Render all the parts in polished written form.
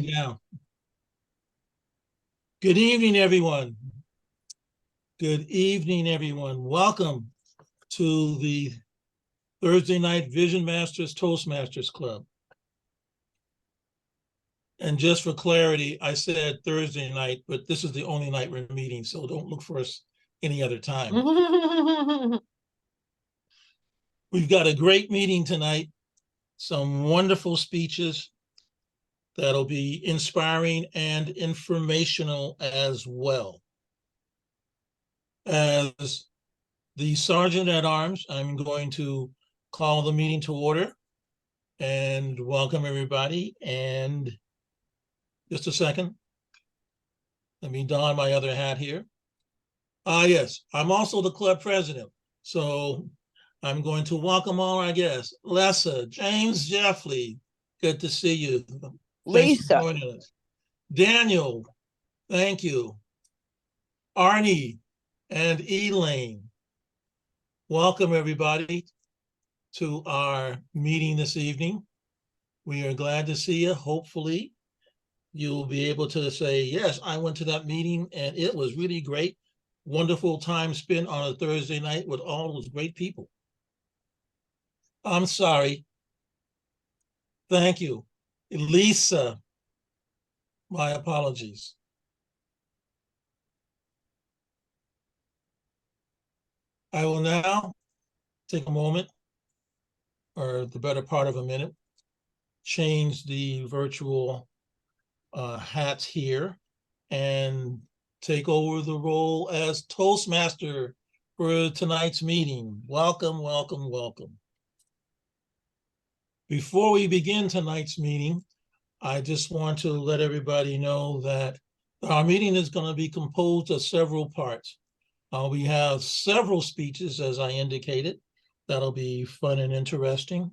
Yeah. Good evening, everyone. Good evening, everyone. Welcome to the Thursday night Vision Masters Toastmasters Club. And just for clarity, I said Thursday night, but this is the only night we're meeting, so don't look for us any other time. We've got a great meeting tonight, some wonderful speeches that'll be inspiring and informational as well. As the Sergeant at Arms, I'm going to call the meeting to order and welcome everybody. And just a second, let me don my other hat here. Yes, I'm also the club president. So I'm going to welcome all our guests. Lessa, James, Jeffley, good to see you. Thanks Lisa. for joining us. Daniel, thank you. Arnie and Elaine, welcome everybody to our meeting this evening. We are glad to see you. Hopefully, you'll be able to say, yes, I went to that meeting and it was really great. Wonderful time spent on a Thursday night with all those great people. I'm sorry. Thank you. Lisa, my apologies. I will now take a moment, or the better part of a minute, change the virtual hats here and take over the role as Toastmaster for tonight's meeting. Welcome, welcome, welcome. Before we begin tonight's meeting, I just want to let everybody know that our meeting is going to be composed of several parts. We have several speeches, as I indicated. That'll be fun and interesting.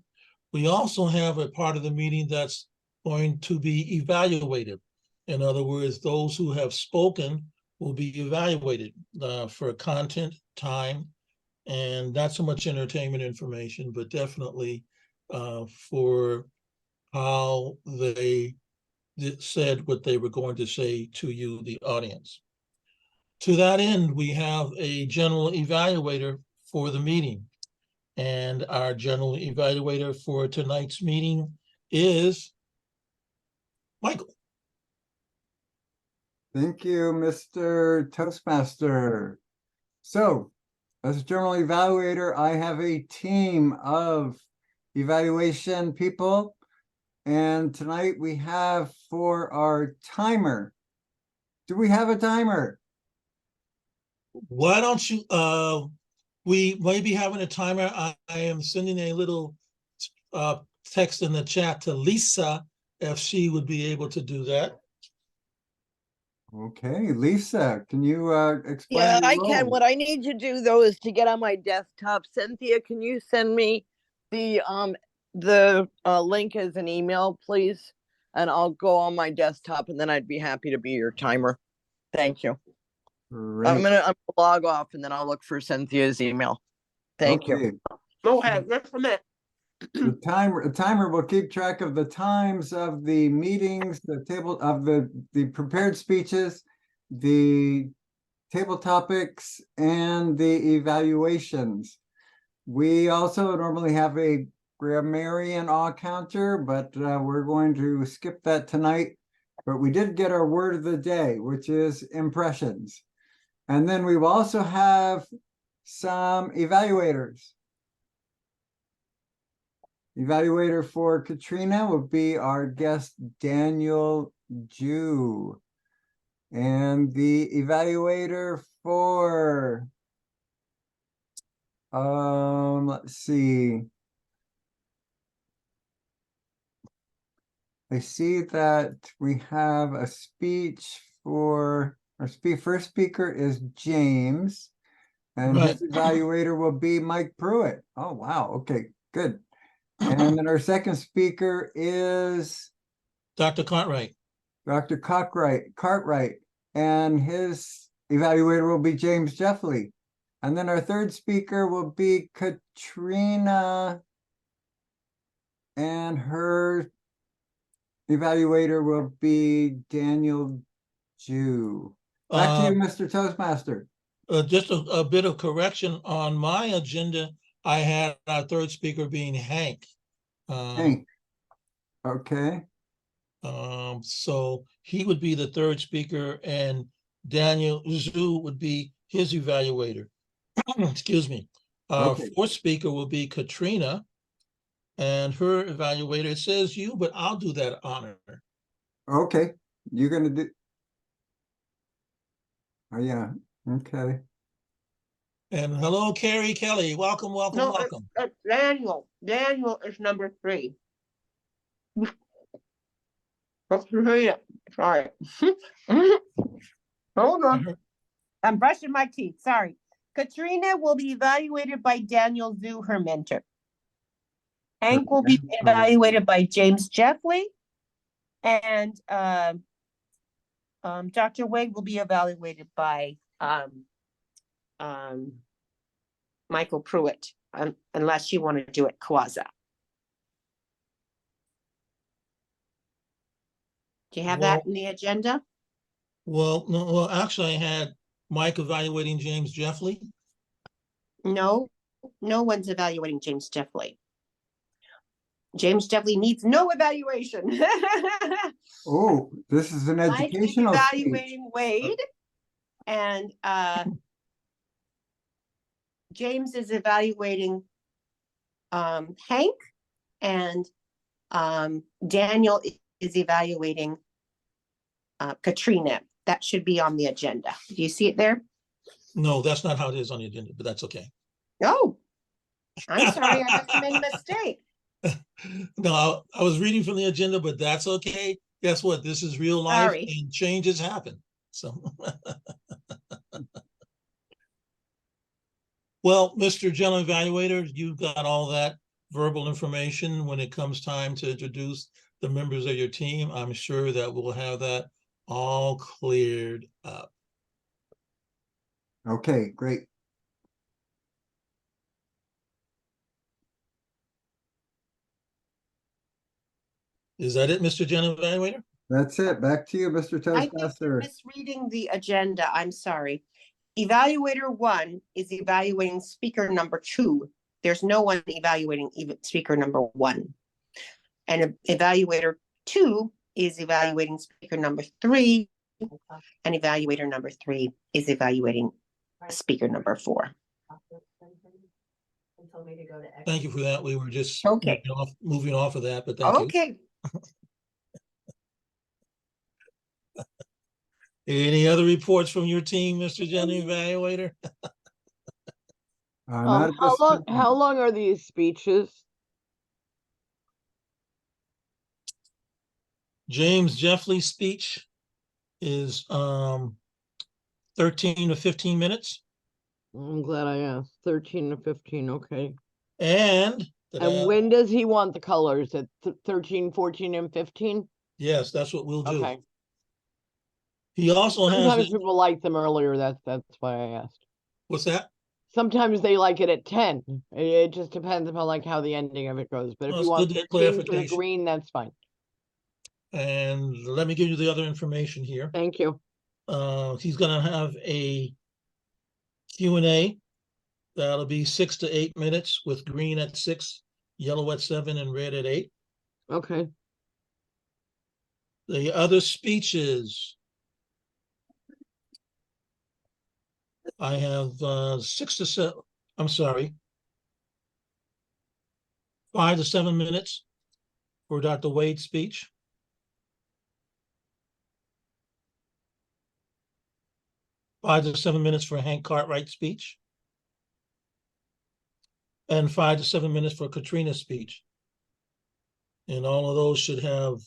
We also have a part of the meeting that's going to be evaluated. In other words, those who have spoken will be evaluated for content, time, and not so much entertainment information, but definitely for how they said what they were going to say to you, the audience. To that end, we have a general evaluator for the meeting. And our general evaluator for tonight's meeting is Michael. Thank you, Mr. Toastmaster. So, as general evaluator, I have a team of evaluation people. And tonight we have for our timer. Do we have a timer? Why don't you, we may be having a timer. I am sending a little text in the chat to Lisa if she would be able to do that. Okay, Lisa, can you explain? Yeah, your I role? can. What I need to do though is to get on my desktop. Cynthia, can you send me the link as an email, please? And I'll go on my desktop, and then I'd be happy to be your timer. Thank you. Great. I'm gonna log off, and then I'll look for Cynthia's email. Thank you. Go ahead. Just a minute. The timer will keep track of the times of the meetings, the table of the prepared speeches, the table topics, and the evaluations. We also normally have a grammarian awe counter, but we're going to skip that tonight. But we did get our word of the day, which is impressions. And then we will also have some evaluators. Evaluator for Katrina will be our guest, Daniel Jew. And the evaluator for, let's see. I see that we have a speech for, our first speaker is James. And Right. his evaluator will be Mike Pruitt. Oh, wow. Okay, good. And then our second speaker is Dr. Cartwright. Dr. Cartwright, and his evaluator will be James Jeffley. And then our third speaker will be Katrina, and her evaluator will be Daniel Jew. Back to you, Uh, Mr. Toastmaster. just a bit of correction on my agenda. I had our third speaker being Hank. Hank. Okay. So he would be the third speaker, and Daniel Zhu would be his evaluator. Excuse me. Okay. Fourth speaker will be Katrina, and her evaluator. It says you, but I'll do that honor. Okay. You're gonna do. Oh yeah. Okay. And hello, Carrie Kelly. Welcome, welcome, No, welcome. it's Daniel. Daniel is number 3. Sorry. Hold on. I'm brushing my teeth. Sorry. Katrina will be evaluated by Daniel Zhu, her mentor. Hank will be evaluated by James Jeffley. And Dr. Wade will be evaluated by Michael Pruitt, unless you want to do it Kawaza. Do you have that in the agenda? Well, no, well, actually, I had Mike evaluating James Jeffley. No, no one's evaluating James Jeffley. James Jeffley needs no evaluation. Oh, this is an Mike is educational speech. evaluating Wade, and James is evaluating Hank, and Daniel is evaluating Katrina. That should be on the agenda. Do you see it there? No, that's not how it is on the agenda, but that's okay. Oh, I'm sorry. I must have made a mistake. No, I was reading from the agenda, but that's okay. Guess what? This is real life, Sorry. and changes happen. So, well, Mr. General Evaluator, you've got all that verbal information when it comes time to introduce the members of your team. I'm sure that we'll have that all cleared up. Okay, great. Is that it, Mr. General Evaluator? That's it. Back to you, Mr. I think you're Toastmaster. misreading the agenda. I'm sorry. Evaluator 1 is evaluating speaker number 2. There's no one evaluating speaker number 1. And evaluator 2 is evaluating speaker number 3. And evaluator number 3 is evaluating speaker number 4. Thank you for that. We were just Okay. moving off of that, but thank you. Okay. Any other reports from your team, Mr. General Evaluator? Not at this time. How long are these speeches? James Jeffley's speech is 13 to 15 minutes. I'm glad I asked. 13 to 15, okay. And when does he want the colors? At 13, 14, and 15? yes, that's what we'll do. Okay. He also Sometimes has people like them earlier. That's why I asked. what's that? Sometimes they like it at 10. It just depends upon like how the ending of it goes. But if Well, you it's want good to get 13 for the clarification. green, that's fine. And let me give you the other information here. Thank you. He's going to have a Q&A. That'll be 6 to 8 minutes with green at 6, yellow at 7, and red at 8. Okay. The other speeches, I have 6 to 7, I'm sorry, 5 to 7 minutes for Dr. Wade's speech. 5 to 7 minutes for Hank Cartwright's speech. And 5 to 7 minutes for Katrina's speech. And all of those should have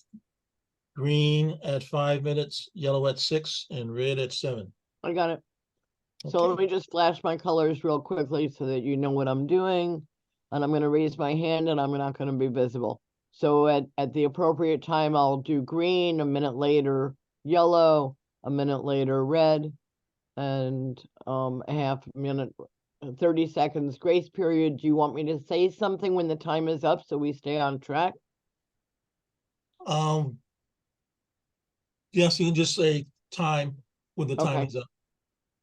green at 5 minutes, yellow at 6, and red at 7. I got it. So let me just flash my colors real quickly so that you know what I'm doing. And I'm going to raise my hand and I'm not going to be visible. So at the appropriate time, I'll do green, a minute later, yellow, a minute later, red, and a half minute, 30 seconds grace period. Do you want me to say something when the time is up so we stay on track? Yes, you can just say time when the time Okay. is up.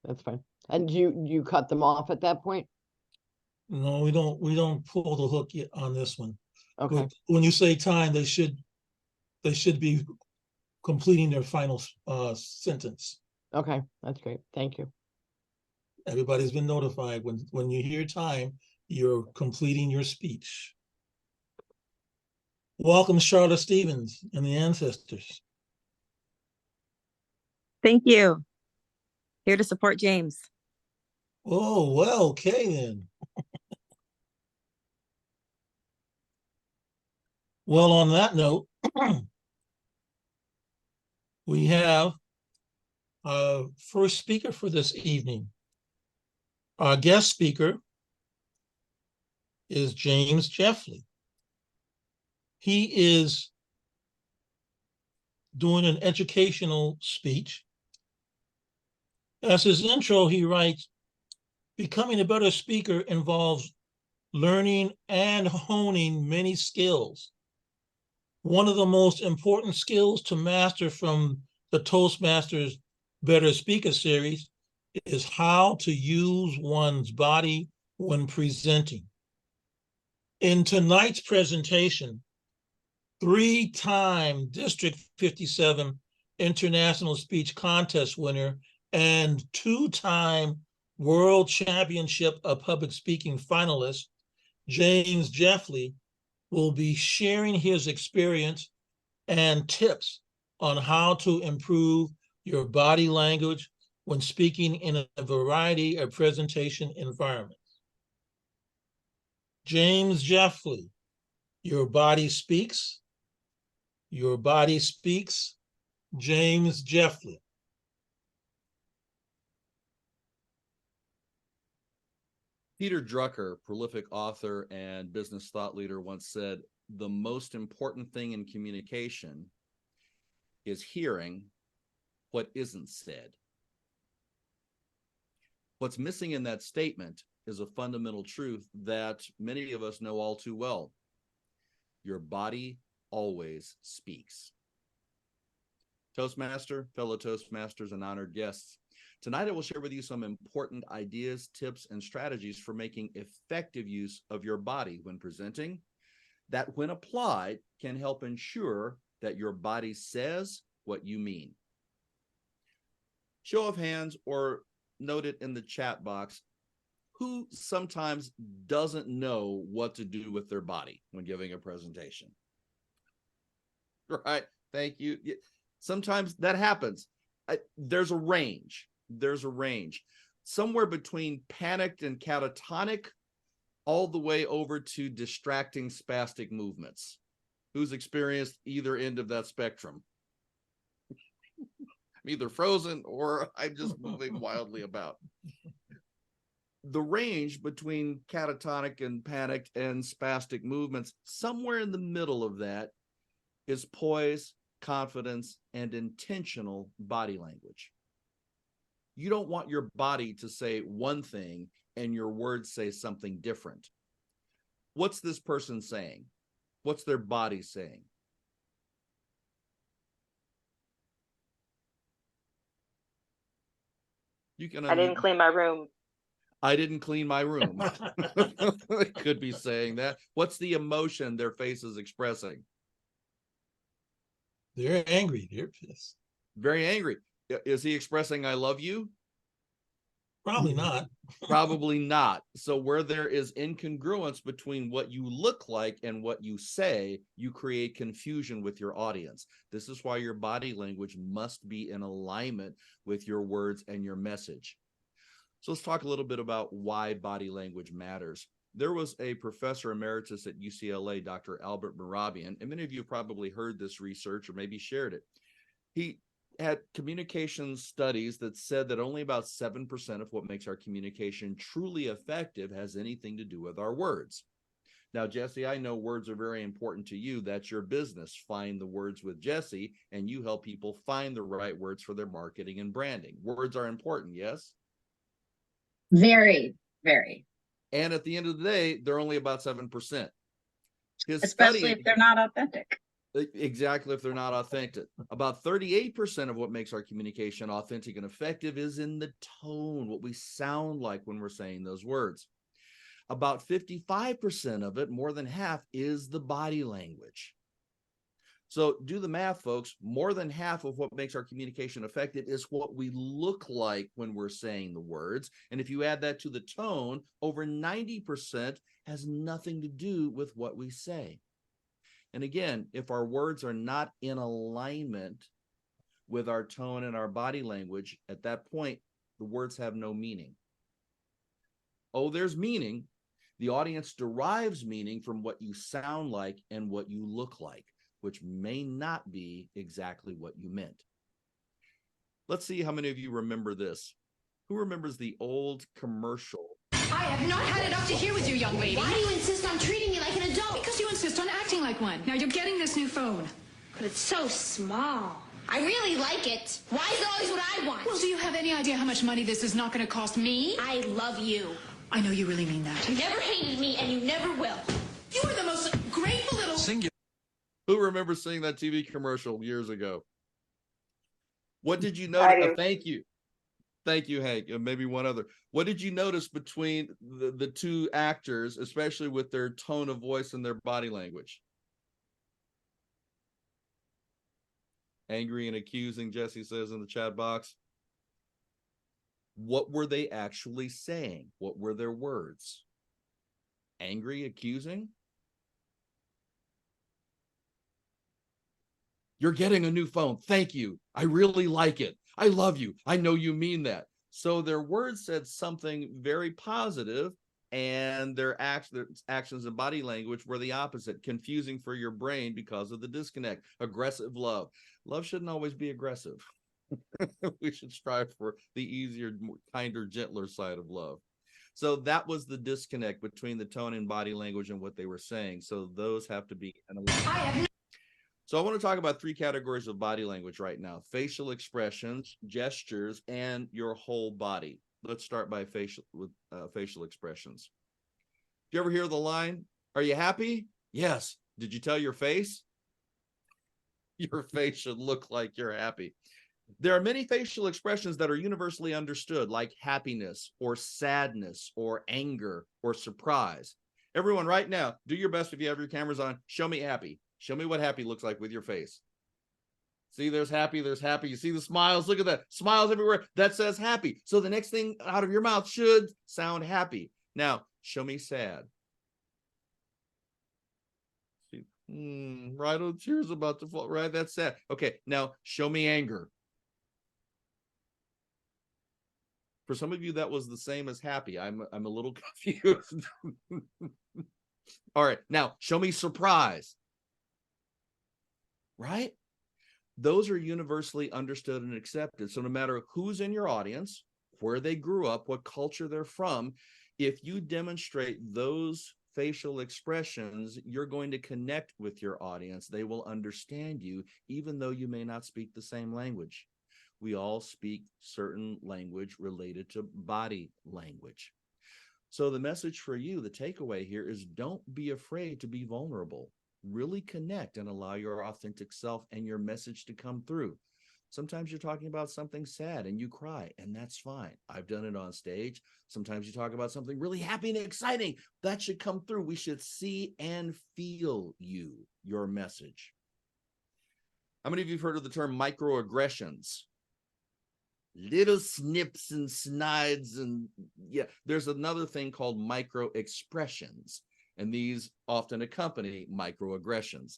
That's fine. And you cut them off at that point? No, we don't pull the hook yet on this one. Okay. When you say time, they should be completing their final sentence. Okay, that's great. Thank you. Everybody's been notified when you hear time, you're completing your speech. Welcome, Charlotte Stevens and the ancestors. Thank you. Here to support James. Oh, well, okay then. Well, on that note, we have our first speaker for this evening. Our guest speaker is James Jeffley. He is doing an educational speech. As his intro, he writes, "Becoming a better speaker involves learning and honing many skills. One of the most important skills to master from the Toastmasters Better Speaker series is how to use one's body when presenting." In tonight's presentation, 3-time District 57 International Speech Contest winner and 2-time World Championship of Public Speaking finalist, James Jeffley, will be sharing his experience and tips on how to improve your body language when speaking in a variety of presentation environments. James Jeffley, your body speaks. Your body speaks. James Jeffley. Peter Drucker, prolific author and business thought leader, once said, "The most important thing in communication is hearing what isn't said." What's missing in that statement is a fundamental truth that many of us know all too well. Your body always speaks. Toastmaster, fellow Toastmasters, and honored guests, tonight I will share with you some important ideas, tips, and strategies for making effective use of your body when presenting that, when applied, can help ensure that your body says what you mean. Show of hands, or note it in the chat box, who sometimes doesn't know what to do with their body when giving a presentation? Right? Thank you. Sometimes that happens. There's a range. There's a range. Somewhere between panicked and catatonic, all the way over to distracting spastic movements. Who's experienced either end of that spectrum? I'm either frozen or I'm just moving wildly about. The range between catatonic and panicked and spastic movements, somewhere in the middle of that, is poise, confidence, and intentional body language. You don't want your body to say one thing and your words say something different. What's this person saying? What's their body saying? You can I didn't clean my room. I didn't clean my room. They could be saying that. What's the emotion their face is expressing? They're angry. They're pissed. Very angry. Is he expressing "I love you"? Probably not. Probably not. So where there is incongruence between what you look like and what you say, you create confusion with your audience. This is why your body language must be in alignment with your words and your message. So let's talk a little bit about why body language matters. There was a professor emeritus at UCLA, Dr. Albert Mehrabian, and many of you probably heard this research or maybe shared it. He had communication studies that said that only about 7% of what makes our communication truly effective has anything to do with our words. Now, Jesse, I know words are very important to you. That's your business. Find the words with Jesse, and you help people find the right words for their marketing and branding. Words are important, yes? Very, very. And at the end of the day, they're only about 7%. Especially if they're not authentic. Exactly, if they're not authentic. About 38% of what makes our communication authentic and effective is in the tone, what we sound like when we're saying those words. About 55% of it, more than half, is the body language. So do the math, folks. More than half of what makes our communication effective is what we look like when we're saying the words. And if you add that to the tone, over 90% has nothing to do with what we say. And again, if our words are not in alignment with our tone and our body language, at that point, the words have no meaning. Oh, there's meaning. The audience derives meaning from what you sound like and what you look like, which may not be exactly what you meant. Let's see how many of you remember this. Who remembers the old commercial? I have not had it up to here with you, young lady. Why do you insist on treating me like an adult? Because you insist on acting like one. Now you're getting this new phone. But it's so small. I really like it. Why is it always what I want? Well, do you have any idea how much money this is not going to cost me? I love you. I know you really mean that. You never hated me, and you never will. You are the most grateful little... Who remembers seeing that TV commercial years ago? What did you notice? Thank you. Thank you, Hank, and maybe one other. What did you notice between the two actors, especially with their tone of voice and their body language? Angry and accusing, Jesse says in the chat box. What were they actually saying? What were their words? Angry, accusing? You're getting a new phone. Thank you. I really like it. I love you. I know you mean that. So their words said something very positive, and their actions and body language were the opposite, confusing for your brain because of the disconnect. Aggressive love. Love shouldn't always be aggressive. We should strive for the easier, more kinder, gentler side of love. So that was the disconnect between the tone and body language and what they were saying. So those have to be analyzed. So I want to talk about three categories of body language right now: facial expressions, gestures, and your whole body. Let's start by facial expressions. Do you ever hear the line, "Are you happy?" Yes. Did you tell your face? Your face should look like you're happy. There are many facial expressions that are universally understood, like happiness or sadness or anger or surprise. Everyone right now, do your best if you have your cameras on. Show me happy. Show me what happy looks like with your face. See, there's happy, there's happy. You see the smiles? Look at that. Smiles everywhere. That says happy. So the next thing out of your mouth should sound happy. Now, show me sad. See, right, oh, tears about to fall. Right, that's sad. Okay, now show me anger. For some of you, that was the same as happy. I'm a little confused. All right, now show me surprise. Right? Those are universally understood and accepted. So no matter who's in your audience, where they grew up, what culture they're from, if you demonstrate those facial expressions, you're going to connect with your audience. They will understand you, even though you may not speak the same language. We all speak certain language related to body language. So the message for you, the takeaway here is, don't be afraid to be vulnerable. Really connect and allow your authentic self and your message to come through. Sometimes you're talking about something sad and you cry, and that's fine. I've done it on stage. Sometimes you talk about something really happy and exciting. That should come through. We should see and feel you, your message. How many of you have heard of the term microaggressions? Little snips and snides, and yeah, there's another thing called micro expressions. And these often accompany microaggressions.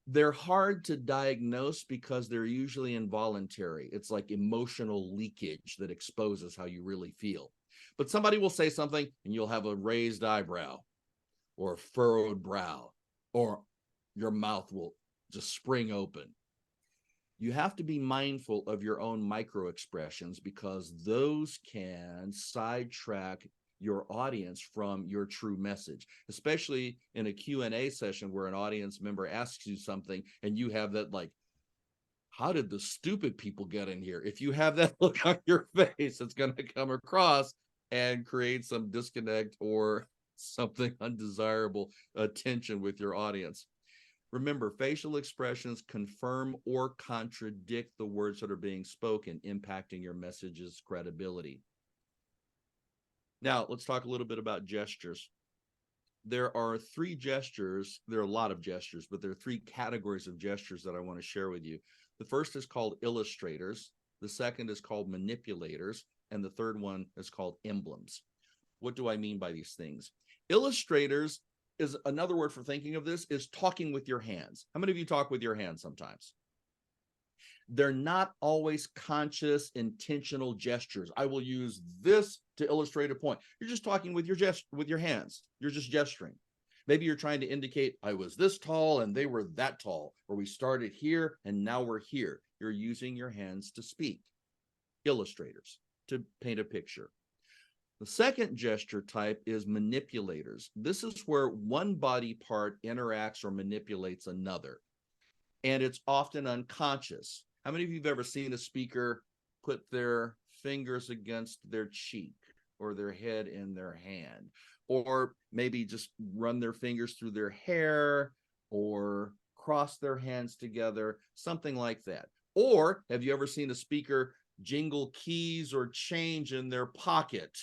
They're hard to diagnose because they're usually involuntary. It's like emotional leakage that exposes how you really feel. But somebody will say something and you'll have a raised eyebrow or a furrowed brow, or your mouth will just spring open. You have to be mindful of your own microexpressions because those can sidetrack your audience from your true message, especially in a Q&A session where an audience member asks you something and you have that, like, how did the stupid people get in here? If you have that look on your face, it's going to come across and create some disconnect or something undesirable tension with your audience. Remember, facial expressions confirm or contradict the words that are being spoken, impacting your message's credibility. Now, let's talk a little bit about gestures. There are three gestures. There are a lot of gestures, but there are three categories of gestures that I want to share with you. The first is called illustrators. The second is called manipulators. And the third one is called emblems. What do I mean by these things? Illustrators is another word for thinking of this is talking with your hands. How many of you talk with your hands sometimes? They're not always conscious, intentional gestures. I will use this to illustrate a point. You're just talking with your hands. You're just gesturing. Maybe you're trying to indicate I was this tall and they were that tall, or we started here and now we're here. You're using your hands to speak. Illustrators, to paint a picture. The second gesture type is manipulators. This is where one body part interacts or manipulates another, and it's often unconscious. How many of you have ever seen a speaker put their fingers against their cheek or their head in their hand, or maybe just run their fingers through their hair or cross their hands together, something like that? Or have you ever seen a speaker jingle keys or change in their pocket,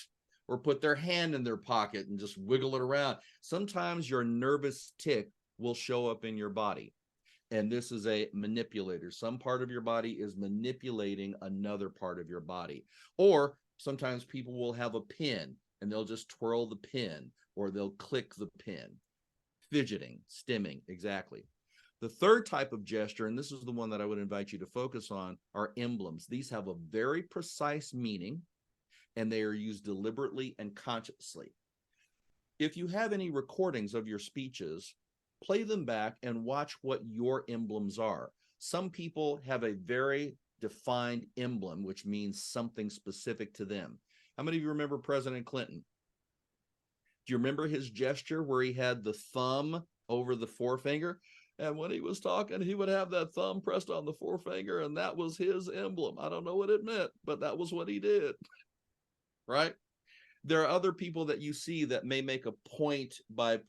or put their hand in their pocket and just wiggle it around? Sometimes your nervous tick will show up in your body, and this is a manipulator. Some part of your body is manipulating another part of your body. Or sometimes people will have a pin and they'll just twirl the pin, or they'll click the pin. Fidgeting, stimming, exactly. The third type of gesture, and this is the one that I would invite you to focus on, are emblems. These have a very precise meaning, and they are used deliberately and consciously. If you have any recordings of your speeches, play them back and watch what your emblems are. Some people have a very defined emblem, which means something specific to them. How many of you remember President Clinton? Do you remember his gesture where he had the thumb over the forefinger? And when he was talking, he would have that thumb pressed on the forefinger, and that was his emblem. I don't know what it meant, but that was what he did. Right? There are other people that you see that may make a point by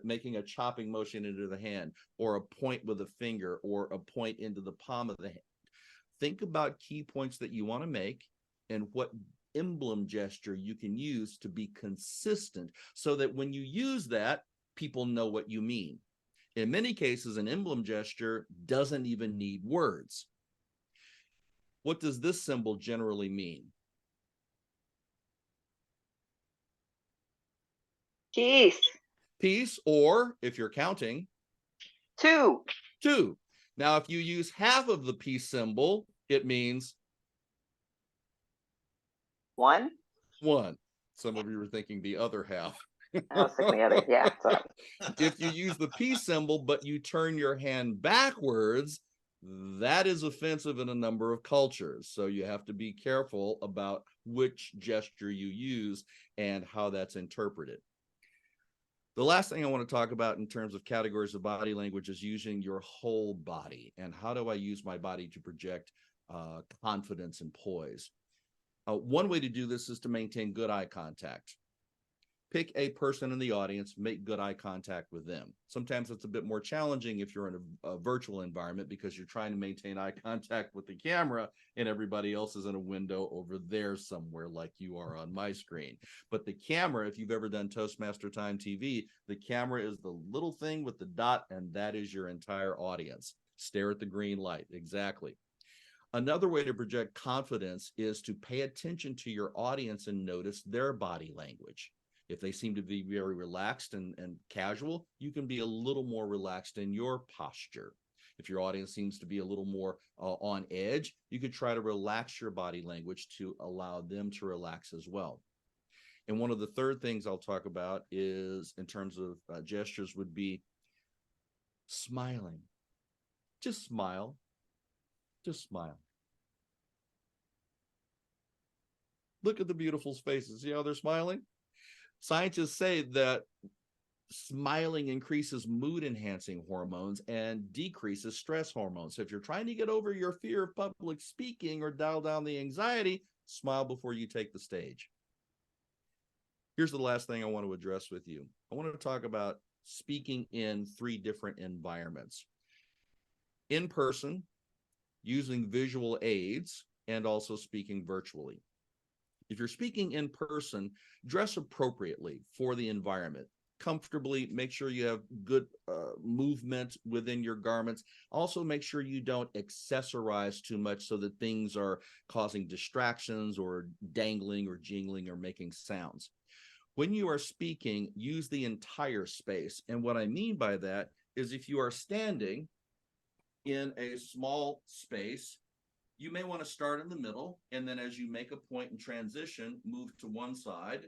making a chopping motion into the hand, or a point with a finger, or a point into the palm of the hand. Think about key points that you want to make and what emblem gesture you can use to be consistent, so that when you use that, people know what you mean. In many cases, an emblem gesture doesn't even need words. What does this symbol generally mean? Peace. Peace, or if you're counting, 2. 2. Now, if you use half of the peace symbol, it means 1. 1. Some of you were thinking the other half. I was thinking the other. Yeah. Sorry. If you use the peace symbol, but you turn your hand backwards, that is offensive in a number of cultures. So you have to be careful about which gesture you use and how that's interpreted. The last thing I want to talk about in terms of categories of body language is using your whole body. And how do I use my body to project confidence and poise? One way to do this is to maintain good eye contact. Pick a person in the audience, make good eye contact with them. Sometimes it's a bit more challenging if you're in a virtual environment, because you're trying to maintain eye contact with the camera and everybody else is in a window over there somewhere, like you are on my screen. But the camera, if you've ever done Toastmaster Time TV, the camera is the little thing with the dot, and that is your entire audience. Stare at the green light. Exactly. Another way to project confidence is to pay attention to your audience and notice their body language. If they seem to be very relaxed and casual, you can be a little more relaxed in your posture. If your audience seems to be a little more on edge, you could try to relax your body language to allow them to relax as well. And one of the third things I'll talk about is, in terms of gestures, would be smiling. Just smile. Just smile. Look at the beautiful faces. See how they're smiling? Scientists say that smiling increases mood-enhancing hormones and decreases stress hormones. So if you're trying to get over your fear of public speaking or dial down the anxiety, smile before you take the stage. Here's the last thing I want to address with you. I want to talk about speaking in 3 different environments: in person, using visual aids, and also speaking virtually. If you're speaking in person, dress appropriately for the environment. Comfortably, make sure you have good movement within your garments. Also, make sure you don't accessorize too much so that things are causing distractions or dangling or jingling or making sounds. When you are speaking, use the entire space. And what I mean by that is if you are standing in a small space, you may want to start in the middle, and then as you make a point in transition, move to one side,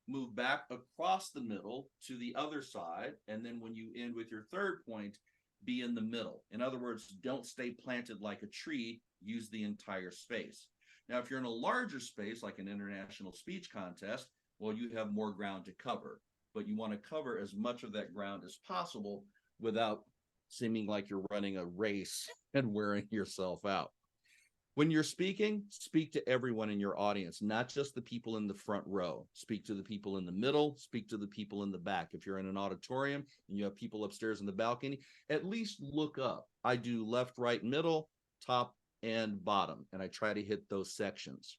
move back across the middle to the other side, and then when you end with your third point, be in the middle. In other words, don't stay planted like a tree, use the entire space. Now, if you're in a larger space, like an international speech contest, well, you have more ground to cover, but you want to cover as much of that ground as possible without seeming like you're running a race and wearing yourself out. When you're speaking, speak to everyone in your audience, not just the people in the front row. Speak to the people in the middle, speak to the people in the back. If you're in an auditorium and you have people upstairs in the balcony, at least look up. I do left, right, middle, top, and bottom, and I try to hit those sections.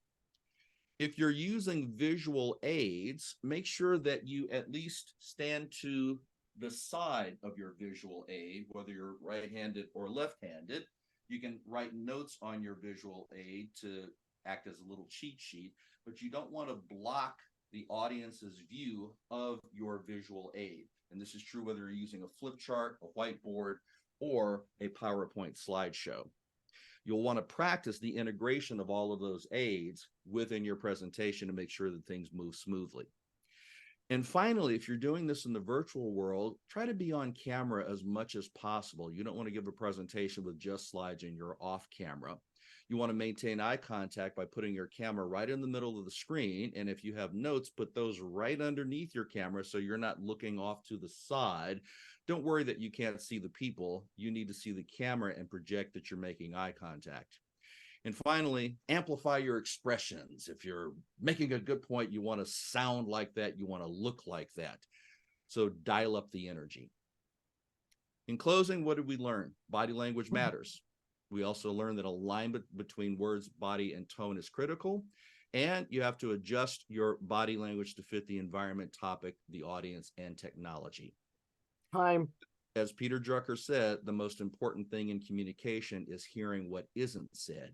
If you're using visual aids, make sure that you at least stand to the side of your visual aid, whether you're right-handed or left-handed. You can write notes on your visual aid to act as a little cheat sheet, but you don't want to block the audience's view of your visual aid. And this is true whether you're using a flip chart, a whiteboard, or a PowerPoint slideshow. You'll want to practice the integration of all of those aids within your presentation to make sure that things move smoothly. And finally, if you're doing this in the virtual world, try to be on camera as much as possible. You don't want to give a presentation with just slides and you're off camera. You want to maintain eye contact by putting your camera right in the middle of the screen. And if you have notes, put those right underneath your camera so you're not looking off to the side. Don't worry that you can't see the people. You need to see the camera and project that you're making eye contact. And finally, amplify your expressions. If you're making a good point, you want to sound like that. You want to look like that. So dial up the energy. In closing, what did we learn? Body language matters. We also learned that alignment between words, body, and tone is critical. And you have to adjust your body language to fit the environment, topic, the audience, and technology. Time. As Peter Drucker said, the most important thing in communication is hearing what isn't said.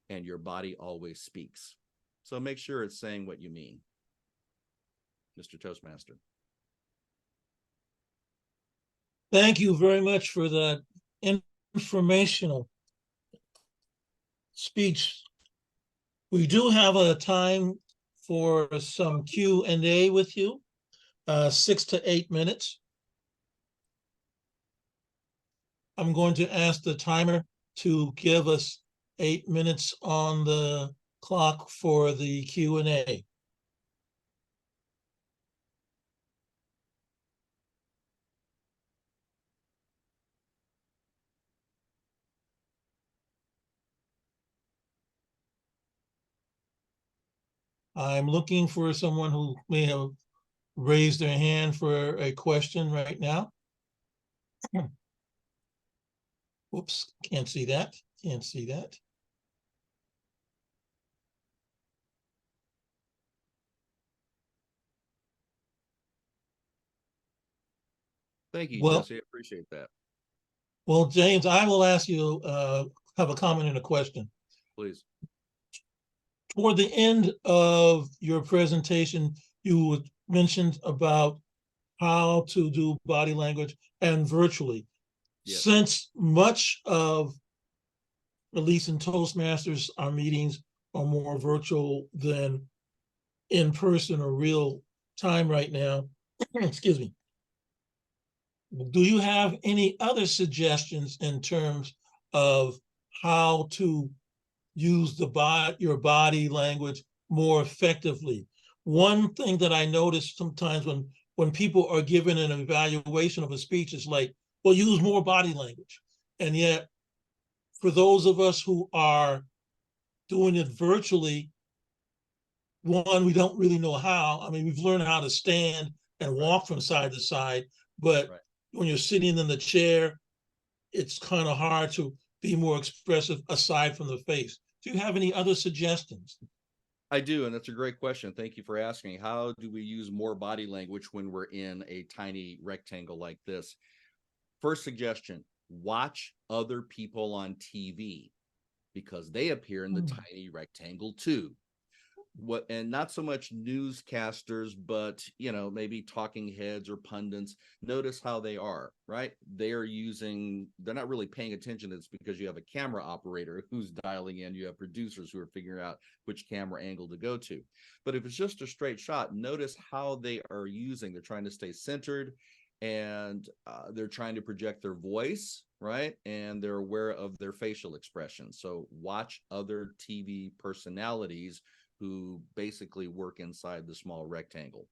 And your body always speaks. So make sure it's saying what you mean. Mr. Toastmaster. Thank you very much for that informational speech. We do have a time for some Q&A with you, 6 to 8 minutes. I'm going to ask the timer to give us 8 minutes on the clock for the Q&A. I'm looking for someone who may have raised their hand for a question right now. Oops, can't see that. Can't see that. Thank you, Well, Jesse. I appreciate that. Well, James, I will ask you, have a comment and a question. Please. Toward the end of your presentation, you mentioned about how to do body language and virtually. Yes. Since much of, at least in Toastmasters, our meetings are more virtual than in person or real time right now, excuse me. Do you have any other suggestions in terms of how to use your body language more effectively? One thing that I notice sometimes when people are given an evaluation of a speech is like, well, use more body language. And yet, for those of us who are doing it virtually, one, we don't really know how. I mean, we've learned how to stand and walk from side to side. But Right. when you're sitting in the chair, it's kind of hard to be more expressive aside from the face. Do you have any other suggestions? I do, and that's a great question. Thank you for asking. How do we use more body language when we're in a tiny rectangle like this? First suggestion, watch other people on TV because they appear in the tiny rectangle too. And not so much newscasters, but maybe talking heads or pundits. Notice how they are, right? They're not really paying attention. It's because you have a camera operator who's dialing in, you have producers who are figuring out which camera angle to go to. But if it's just a straight shot, notice how they are they're trying to stay centered, and they're trying to project their voice, right? And they're aware of their facial expressions. So watch other TV personalities who basically work inside the small rectangle.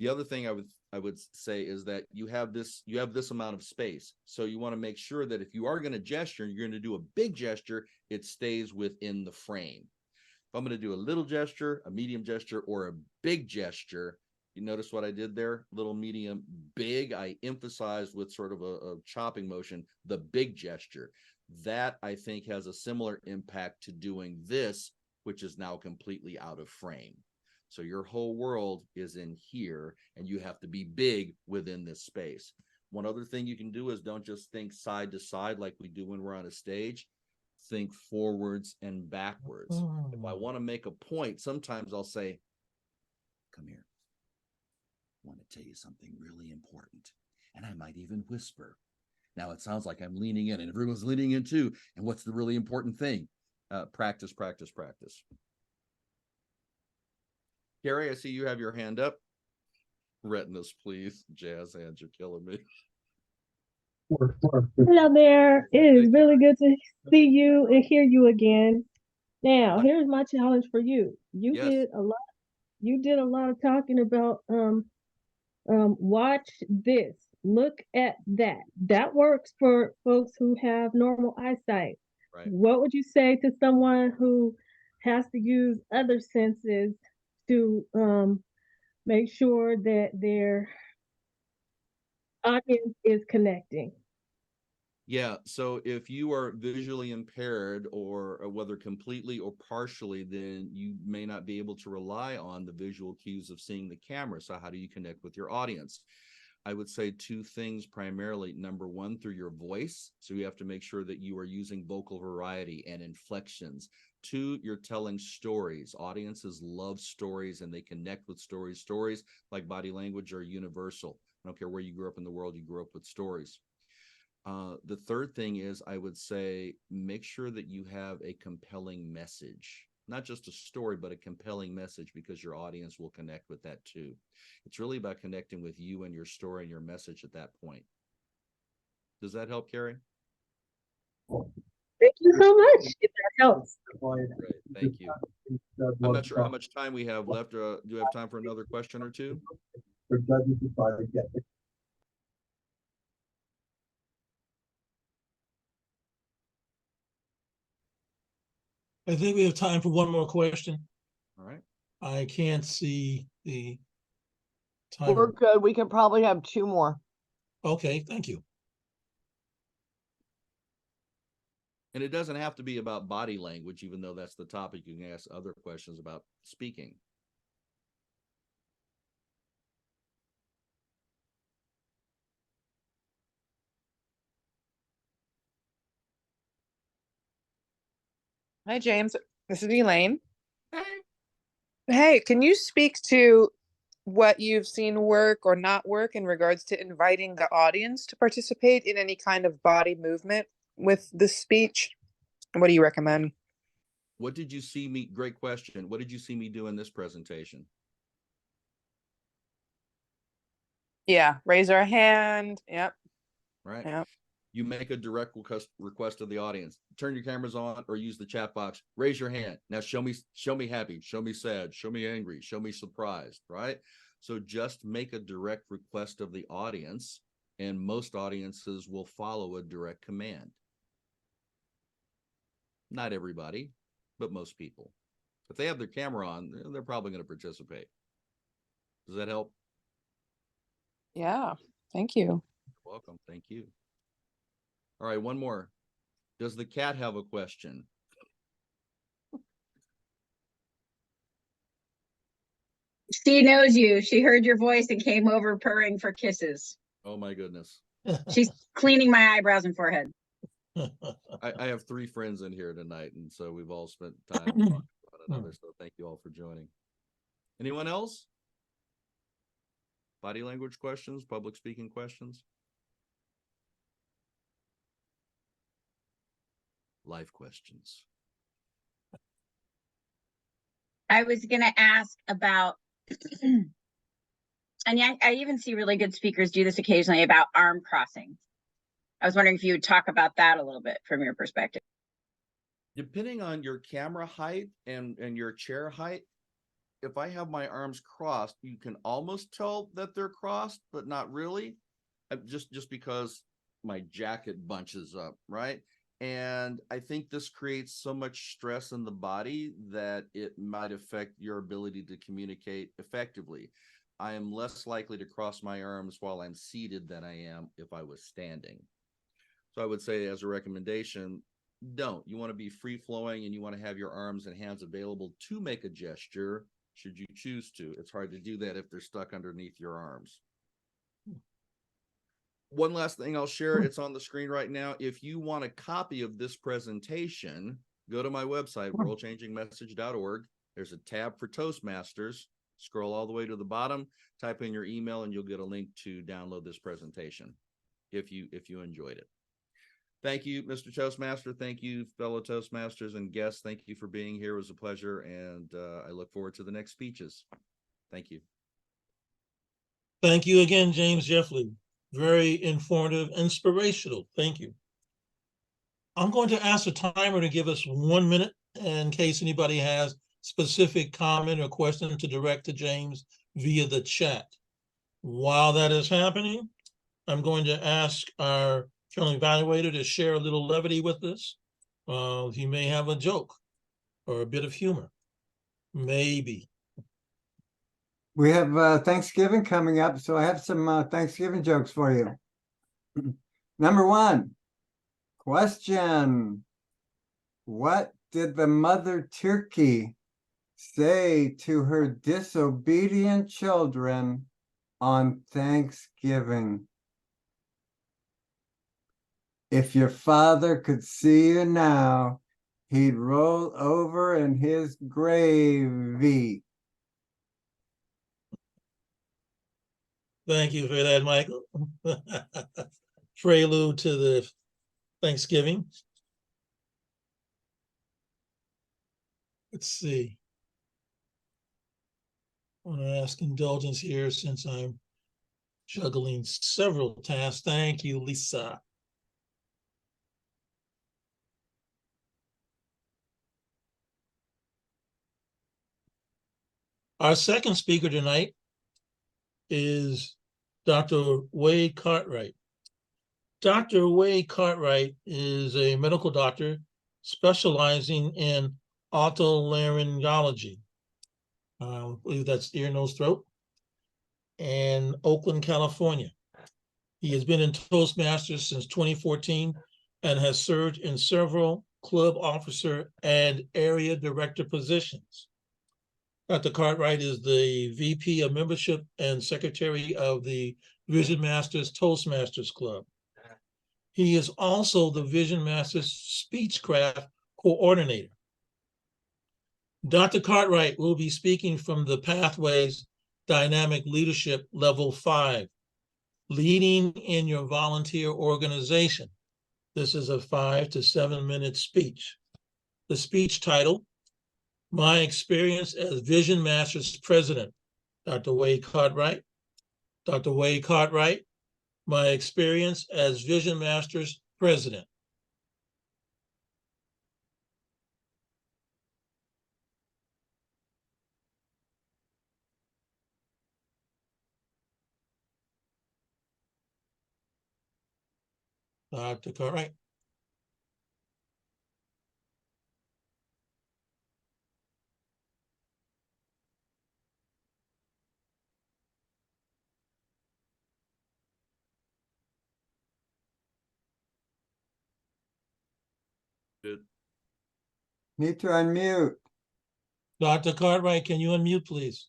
The other thing I would say is that you have this amount of space. So you want to make sure that if you are going to gesture, you're going to do a big gesture, it stays within the frame. If I'm going to do a little gesture, a medium gesture, or a big gesture, you notice what I did there? Little, medium, big. I emphasized with sort of a chopping motion, the big gesture. That I think has a similar impact to doing this, which is now completely out of frame. So your whole world is in here, and you have to be big within this space. One other thing you can do is don't just think side to side like we do when we're on a stage. Think forwards and backwards. If I want to make a point, sometimes I'll say, come here. I want to tell you something really important. And I might even whisper. Now it sounds like I'm leaning in, and everyone's leaning in too. And what's the really important thing? Practice, practice, practice. Gary, I see you have your hand up. Retinas, please. Jazz hands, you're killing me. Hello there. It is really good to see you and hear you again. Now, here's my challenge for you. You did a lot of talking about watch this, look at that. That works for folks who have normal eyesight. Right. What would you say to someone who has to use other senses to make sure that their audience is connecting? Yeah, so if you are visually impaired, or whether completely or partially, then you may not be able to rely on the visual cues of seeing the camera. So how do you connect with your audience? I would say two things primarily. Number one, through your voice. So you have to make sure that you are using vocal variety and inflections. Two, you're telling stories. Audiences love stories, and they connect with stories. Stories, like body language, are universal. I don't care where you grew up in the world, you grew up with stories. The third thing is, I would say, make sure that you have a compelling message, not just a story, but a compelling message, because your audience will connect with that too. It's really about connecting with you and your story and your message at that point. Does that help, Carrie? Thank you so much. If that helps. Great, thank you. I'm not sure how much time we have left. Do we have time for another question or two? I think we have time for one more question. All right. I can't see the We're timer. good. We can probably have two more. Okay, thank you. And it doesn't have to be about body language, even though that's the topic. You can ask other questions about speaking. Hi, James. This is Elaine. Hey, can you speak to what you've seen work or not work in regards to inviting the audience to participate in any kind of body movement with the speech? What do you recommend? What did you see me? Great question. What did you see me do in this presentation? Yeah, raise our hand. Yep. Right. Yep. You make a direct request to the audience. Turn your cameras on or use the chat box. Raise your hand. Now show me happy, show me sad, show me angry, show me surprised, right? So just make a direct request of the audience, and most audiences will follow a direct command. Not everybody, but most people. If they have their camera on, they're probably going to participate. Does that help? Yeah, thank you. Welcome. Thank you. All right, one more. Does the cat have a question? She knows you. She heard your voice and came over purring for kisses. Oh my goodness. She's cleaning my eyebrows and forehead. I have 3 friends in here tonight, and so we've all spent time talking to one another. So thank you all for joining. Anyone else? Body language questions, public speaking questions? Life questions. I was going to ask about, and yeah, I even see really good speakers do this occasionally, about arm crossing. I was wondering if you would talk about that a little bit from your perspective. Depending on your camera height and your chair height, if I have my arms crossed, you can almost tell that they're crossed, but not really. Just because my jacket bunches up, right? And I think this creates so much stress in the body that it might affect your ability to communicate effectively. I am less likely to cross my arms while I'm seated than I am if I was standing. So I would say, as a recommendation, don't. You want to be free flowing, and you want to have your arms and hands available to make a gesture should you choose to. It's hard to do that if they're stuck underneath your arms. One last thing I'll share, it's on the screen right now. If you want a copy of this presentation, go to my website, worldchangingmessage.org. There's a tab for Toastmasters. Scroll all the way to the bottom, type in your email, and you'll get a link to download this presentation if you enjoyed it. Thank you, Mr. Toastmaster. Thank you, fellow Toastmasters and guests. Thank you for being here. It was a pleasure, and I look forward to the next speeches. Thank you. Thank you again, James Jeffley. Very informative, inspirational. Thank you. I'm going to ask the timer to give us 1 minute in case anybody has specific comment or question to direct to James via the chat. While that is happening, I'm going to ask our final evaluator to share a little levity with us. He may have a joke or a bit of humor. Maybe. We have Thanksgiving coming up, so I have some Thanksgiving jokes for you. Number 1, question. What did the mother turkey say to her disobedient children on Thanksgiving? If your father could see you now, he'd roll over in his gravy. Thank you for that, Michael. Prelude to the Thanksgiving. Let's see. I want to ask indulgence here since I'm juggling several tasks. Thank you, Lisa. Our second speaker tonight is Dr. Wade Cartwright. Dr. Wade Cartwright is a medical doctor specializing in otolaryngology. I believe that's ear, nose, throat, in Oakland, California. He has been in Toastmasters since 2014 and has served in several club officer and area director positions. Dr. Cartwright is the VP of Membership and Secretary of the Vision Masters Toastmasters Club. He is also the Vision Masters Speechcraft Coordinator. Dr. Cartwright will be speaking from the Pathways Dynamic Leadership Level 5, Leading in Your Volunteer Organization. This is a 5 to 7 minute speech. The speech title, My Experience as Vision Masters President, Dr. Wade Cartwright. Dr. Wade Cartwright, My Experience as Vision Masters President. Dr. Cartwright. Good. Need to unmute. Dr. Cartwright, can you unmute, please?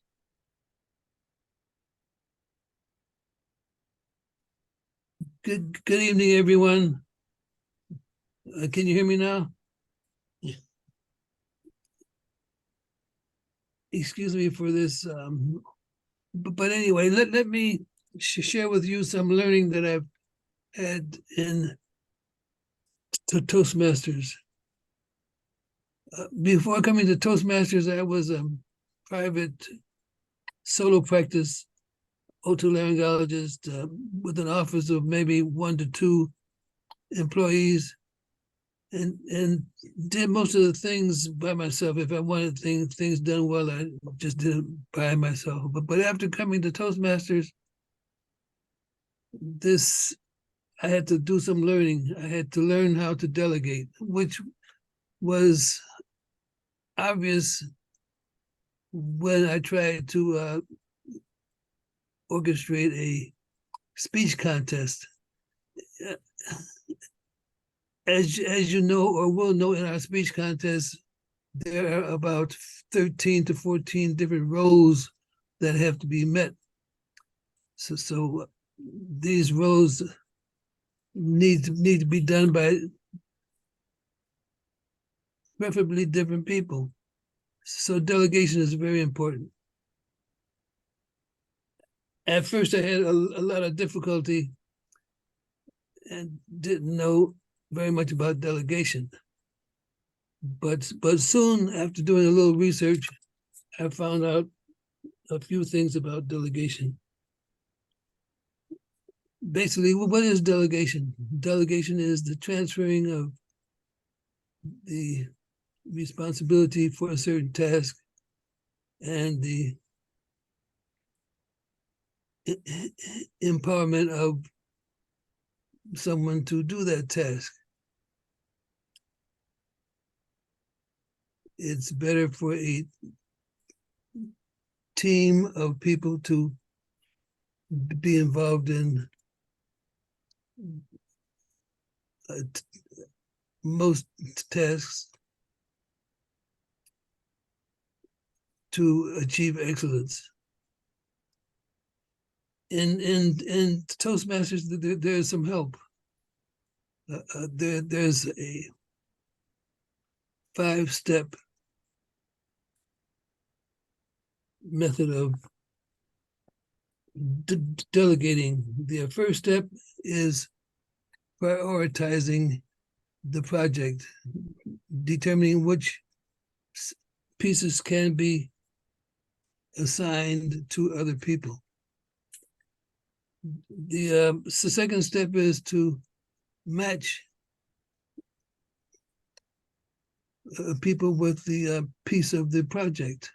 Good evening, everyone. Can you hear me now? Yeah. Excuse me for this, but anyway, let me share with you some learning that I've had in Toastmasters. Before coming to Toastmasters, I was a private solo practice otolaryngologist with an office of maybe 1 to 2 employees, and did most of the things by myself. If I wanted things done well, I just did it by myself. But after coming to Toastmasters, I had to do some learning. I had to learn how to delegate, which was obvious when I tried to orchestrate a speech contest. As you know or will know, in our speech contest, there are about 13 to 14 different roles that have to be met. So these roles need to be done by preferably different people. So delegation is very important. At first, I had a lot of difficulty and didn't know very much about delegation. But soon, after doing a little research, I found out a few things about delegation. Basically, what is delegation? Delegation is the transferring of the responsibility for a certain task and the empowerment of someone to do that task. It's better for a team of people to be involved in most tasks to achieve excellence. In Toastmasters, there's some help. There's a 5-step method of delegating. The first step is prioritizing the project, determining which pieces can be assigned to other people. The second step is to match people with the piece of the project.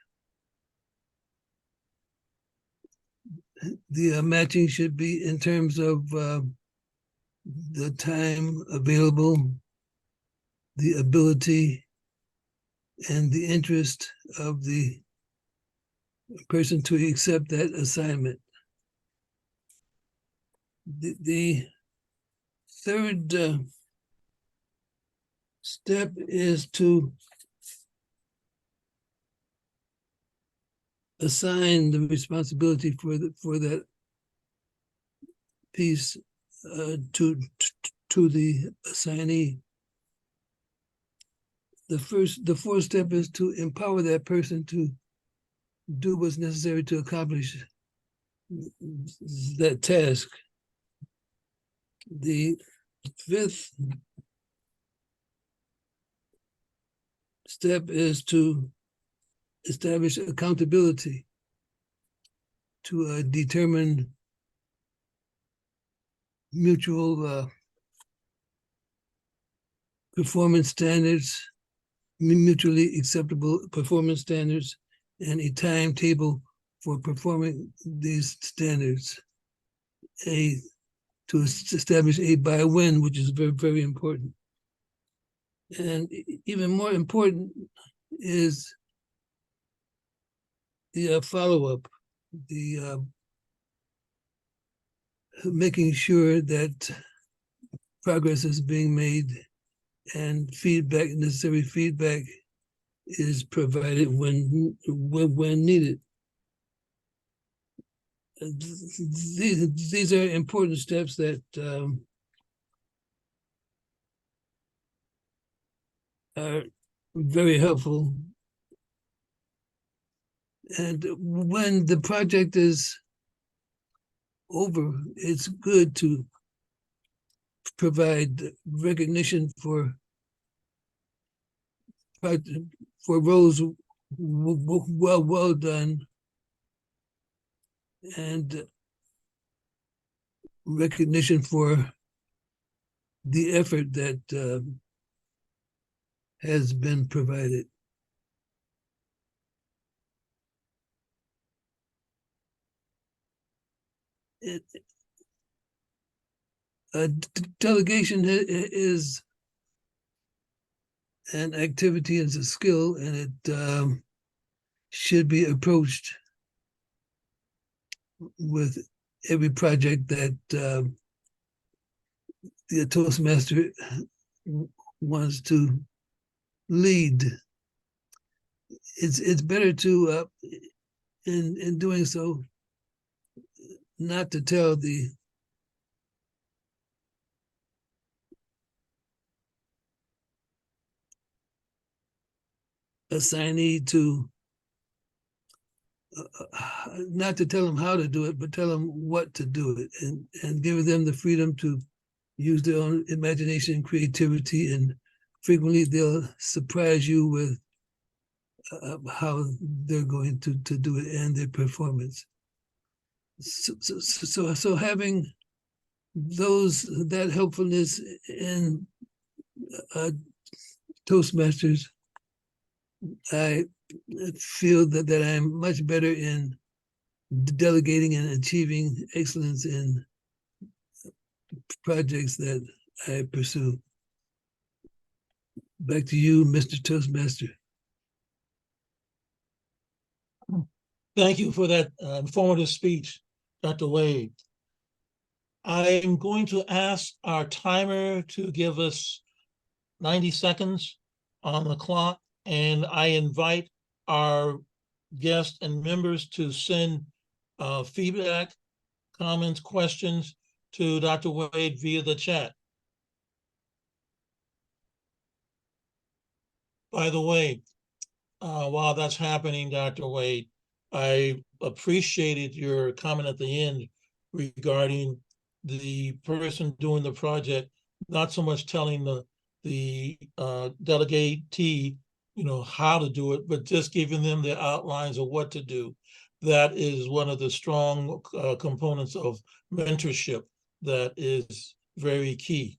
The matching should be in terms of the time available, the ability, and the interest of the person to accept that assignment. The third step is to assign the responsibility for that piece to the assignee. The fourth step is to empower that person to do what's necessary to accomplish that task. The fifth step is to establish accountability, to determine mutual performance standards, mutually acceptable performance standards, and a timetable for performing these standards. To establish a by when, which is very, very important. And even more important is the follow-up, the making sure that progress is being made and feedback, necessary feedback is provided when needed. These are important steps that are very helpful. And when the project is over, it's good to provide recognition for roles well done, and recognition for the effort that has been provided. Delegation is an activity, is a skill, and it should be approached with every project that the Toastmaster wants to lead. It's better to in doing so not to tell the assignee to not to tell them how to do it, but tell them what to do it, and give them the freedom to use their own imagination and creativity. And frequently they'll surprise you with how they're going to do it and their performance. So having that helpfulness in Toastmasters, I feel that I'm much better in delegating and achieving excellence in projects that I pursue. Back to you, Mr. Toastmaster. Thank you for that informative speech, Dr. Wade. I'm going to ask our timer to give us 90 seconds on the clock, and I invite our guests and members to send feedback, comments, questions to Dr. Wade via the chat. By the way, while that's happening, Dr. Wade, I appreciated your comment at the end regarding the person doing the project, not so much telling the delegatee, how to do it, but just giving them the outlines of what to do. That is one of the strong components of mentorship that is very key.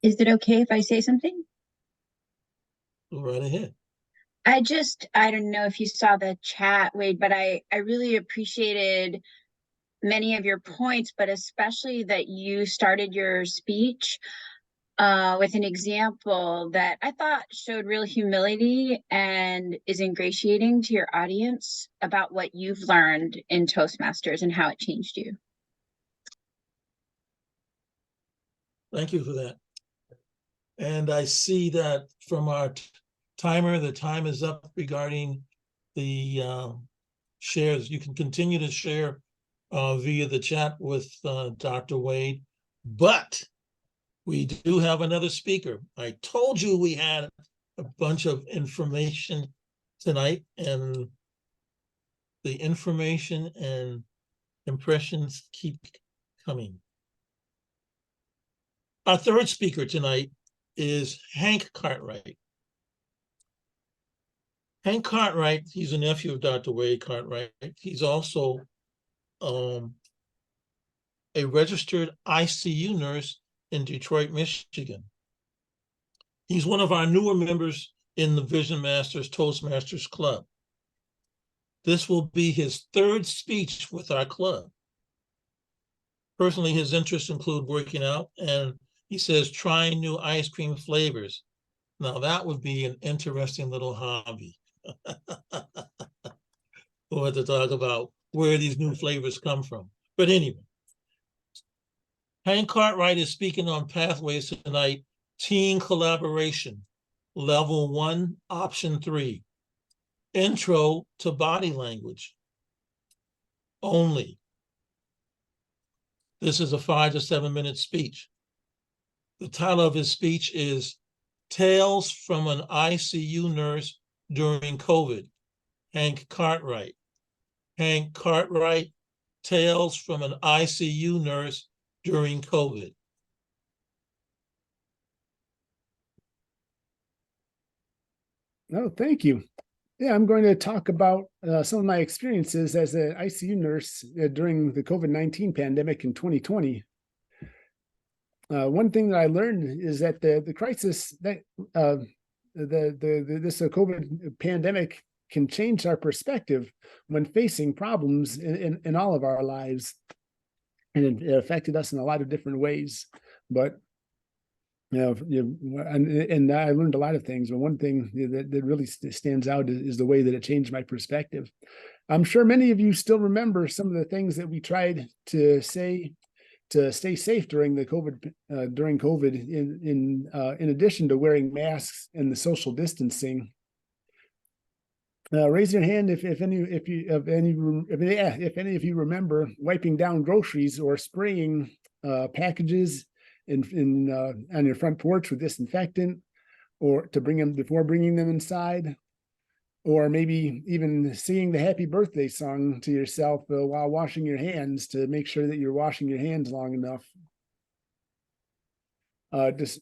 Is it okay if I say something? Go right ahead. I don't know if you saw the chat, Wade, but I really appreciated many of your points, but especially that you started your speech with an example that I thought showed real humility and is ingratiating to your audience about what you've learned in Toastmasters and how it changed you. Thank you for that. And I see that from our timer, the time is up regarding the shares. You can continue to share via the chat with Dr. Wade, but we do have another speaker. I told you we had a bunch of information tonight, and the information and impressions keep coming. Our third speaker tonight is Hank Cartwright. Hank Cartwright, he's a nephew of Dr. Wade Cartwright. He's also a a registered ICU nurse in Detroit, Michigan. He's one of our newer members in the Vision Masters Toastmasters Club. This will be his third speech with our club. Personally, his interests include working out, and he says trying new ice cream flavors. Now that would be an interesting little hobby. We'll have to talk about where these new flavors come from. But anyway, Hank Cartwright is speaking on Pathways tonight, Team Collaboration, Level 1, Option 3, Intro to Body Language only. This is a 5 to 7 minute speech. The title of his speech is Tales from an ICU Nurse During COVID, Hank Cartwright. Hank Cartwright, Tales from an ICU Nurse During COVID. Oh, thank you. Yeah, I'm going to talk about some of my experiences as an ICU nurse during the COVID-19 pandemic in 2020. One thing that I learned is that the crisis that this COVID pandemic can change our perspective when facing problems in all of our lives, and it affected us in a lot of different ways. But and I learned a lot of things, but one thing that really stands out is the way that it changed my perspective. I'm sure many of you still remember some of the things that we tried to say to stay safe during the COVID in addition to wearing masks and the social distancing. Raise your hand if any of you remember wiping down groceries or spraying packages on your front porch with disinfectant, or to bring them before bringing them inside, or maybe even singing the happy birthday song to yourself while washing your hands to make sure that you're washing your hands long enough.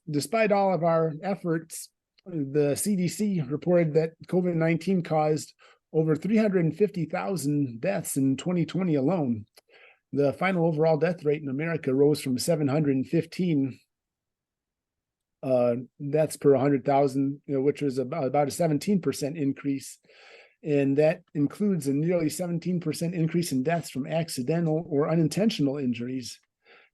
Despite all of our efforts, the CDC reported that COVID-19 caused over 350,000 deaths in 2020 alone. The final overall death rate in America rose from 715 deaths per 100,000, which was about a 17% increase. And that includes a nearly 17% increase in deaths from accidental or unintentional injuries,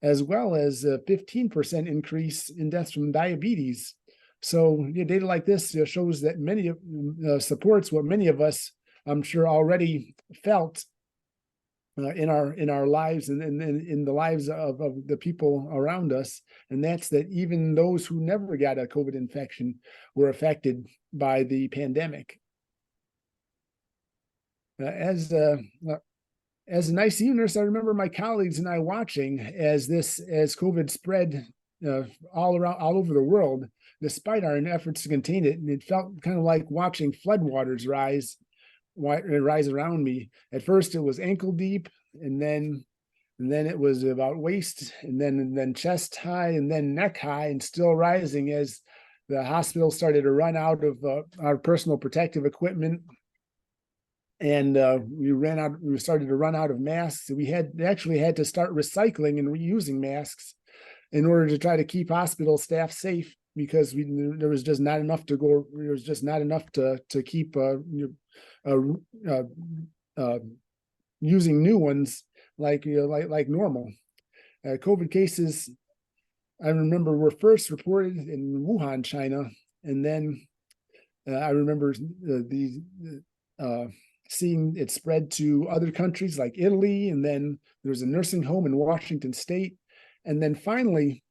as well as a 15% increase in deaths from diabetes. So data like this shows that supports what many of us, I'm sure, already felt in our lives and in the lives of the people around us, and that's that even those who never got a COVID infection were affected by the pandemic. As an ICU nurse, I remember my colleagues and I watching as COVID spread all over the world, despite our efforts to contain it, and it felt kind of like watching floodwaters rise around me. At first, it was ankle deep, and then it was about waist, and then chest high, and then neck high, and still rising as the hospital started to run out of our personal protective equipment, and we started to run out of masks. We actually had to start recycling and reusing masks in order to try to keep hospital staff safe, because there was just not enough to go. There was just not enough to keep using new ones like normal. COVID cases, I remember, were first reported in Wuhan, China, and then I remember seeing it spread to other countries like Italy, and then there was a nursing home in Washington State, and then finally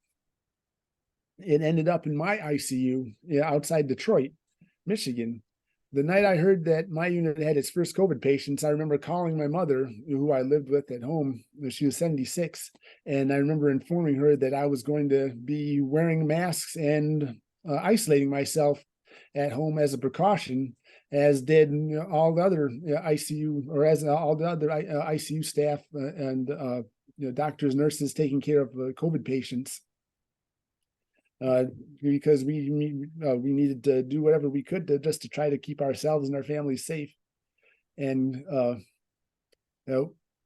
it ended up in my ICU outside Detroit, Michigan. The night I heard that my unit had its first COVID patients, I remember calling my mother, who I lived with at home. She was 76. And I remember informing her that I was going to be wearing masks and isolating myself at home as a precaution, as did all the other ICU, or as all the other ICU staff and doctors, nurses taking care of COVID patients. Because we needed to do whatever we could to try to keep ourselves and our families safe. And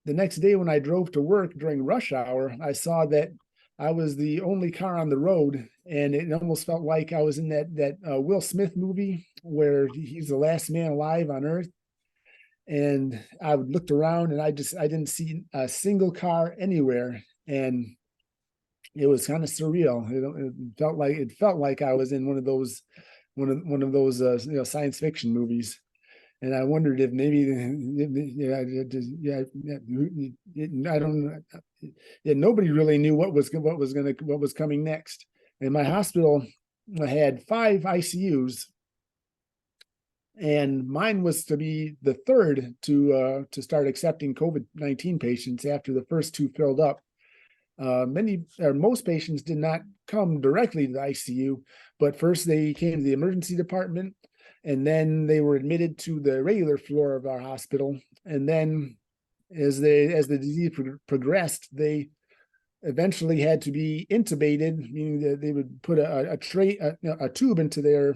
the next day when I drove to work during rush hour, I saw that I was the only car on the road, and it almost felt like I was in that Will Smith movie where he's the last man alive on Earth. And I looked around, and I didn't see a single car anywhere, and it was kind of surreal. It felt like I was in one of those science fiction movies. And I wondered if maybe, I don't. Nobody really knew what was coming next. And my hospital had 5 ICUs, and mine was to be the third to start accepting COVID-19 patients after the first 2 filled up. Most patients did not come directly to the ICU, but first they came to the emergency department, and then they were admitted to the regular floor of our hospital. And then as the disease progressed, they eventually had to be intubated, meaning that they would put a tube into their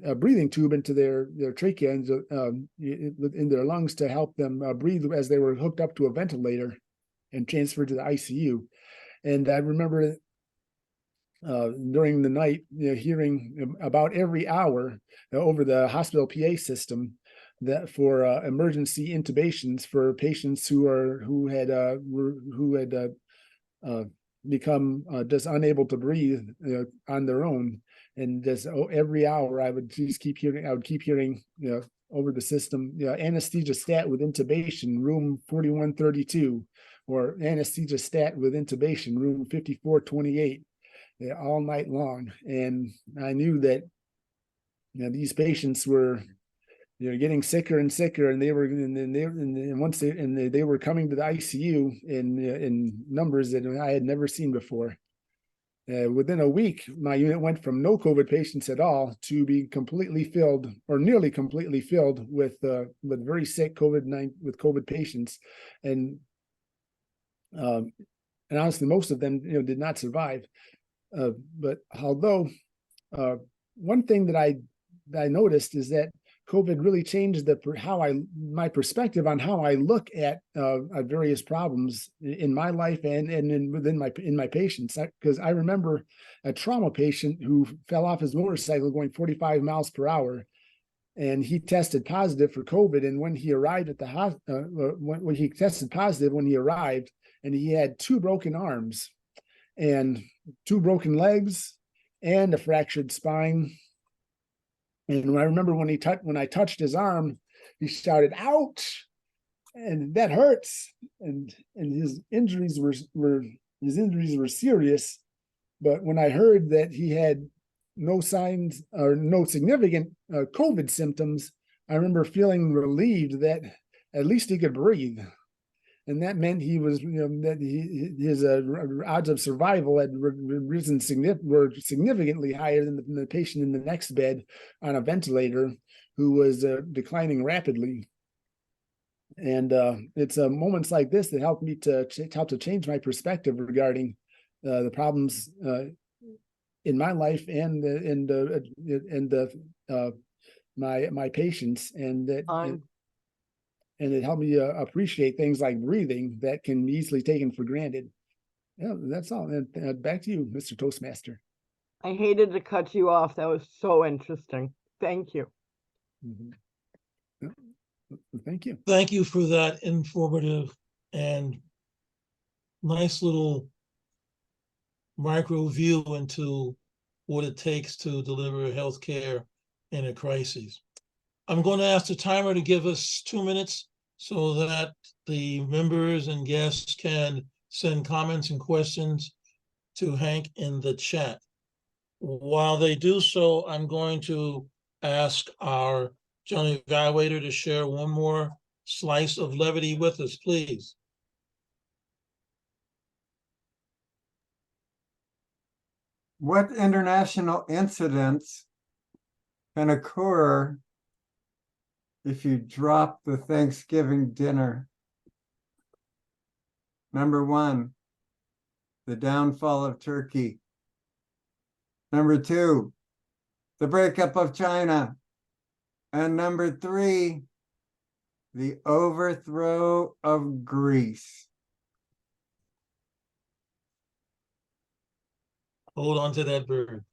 a breathing tube into their trachea in their lungs to help them breathe as they were hooked up to a ventilator and transferred to the ICU. And I remember during the night, hearing about every hour over the hospital PA system that for emergency intubations for patients who had become just unable to breathe on their own. And just every hour I would keep hearing over the system, anesthesia stat with intubation, room 4132, or anesthesia stat with intubation, room 5428, all night long. And I knew that these patients were getting sicker and sicker, and they were coming to the ICU in numbers that I had never seen before. Within a week, my unit went from no COVID patients at all to being completely filled, or nearly completely filled, with very sick COVID patients, and honestly, most of them did not survive. But although one thing that I noticed is that COVID really changed my perspective on how I look at various problems in my life and within my patients. Because I remember a trauma patient who fell off his motorcycle going 45 miles per hour, and he tested positive for COVID. And when he arrived at the hospital, when he tested positive when he arrived, and he had 2 broken arms and 2 broken legs and a fractured spine. And I remember when I touched his arm, he shouted, "Ouch!" and "That hurts." And his injuries were serious. But when I heard that he had no signs or no significant COVID symptoms, I remember feeling relieved that at least he could breathe. And that meant his odds of survival had were significantly higher than the patient in the next bed on a ventilator who was declining rapidly. And it's moments like this that help me to change my perspective regarding the problems in my life and my patients, and it helped me appreciate things like breathing that can be easily taken for granted. Yeah, that's all. Back to you, Mr. Toastmaster. I hated to cut you off. That was so interesting. Thank you. Mm-hmm. Thank you. Thank you for that informative and nice little micro view into what it takes to deliver healthcare in a crisis. I'm going to ask the timer to give us 2 minutes so that the members and guests can send comments and questions to Hank in the chat. While they do so, I'm going to ask our general evaluator to share one more slice of levity with us, please. What international incidents can occur if you drop the Thanksgiving dinner? Number 1, the downfall of Turkey. Number 2, the breakup of China. And number 3, The overthrow of Greece. Hold on to that bird.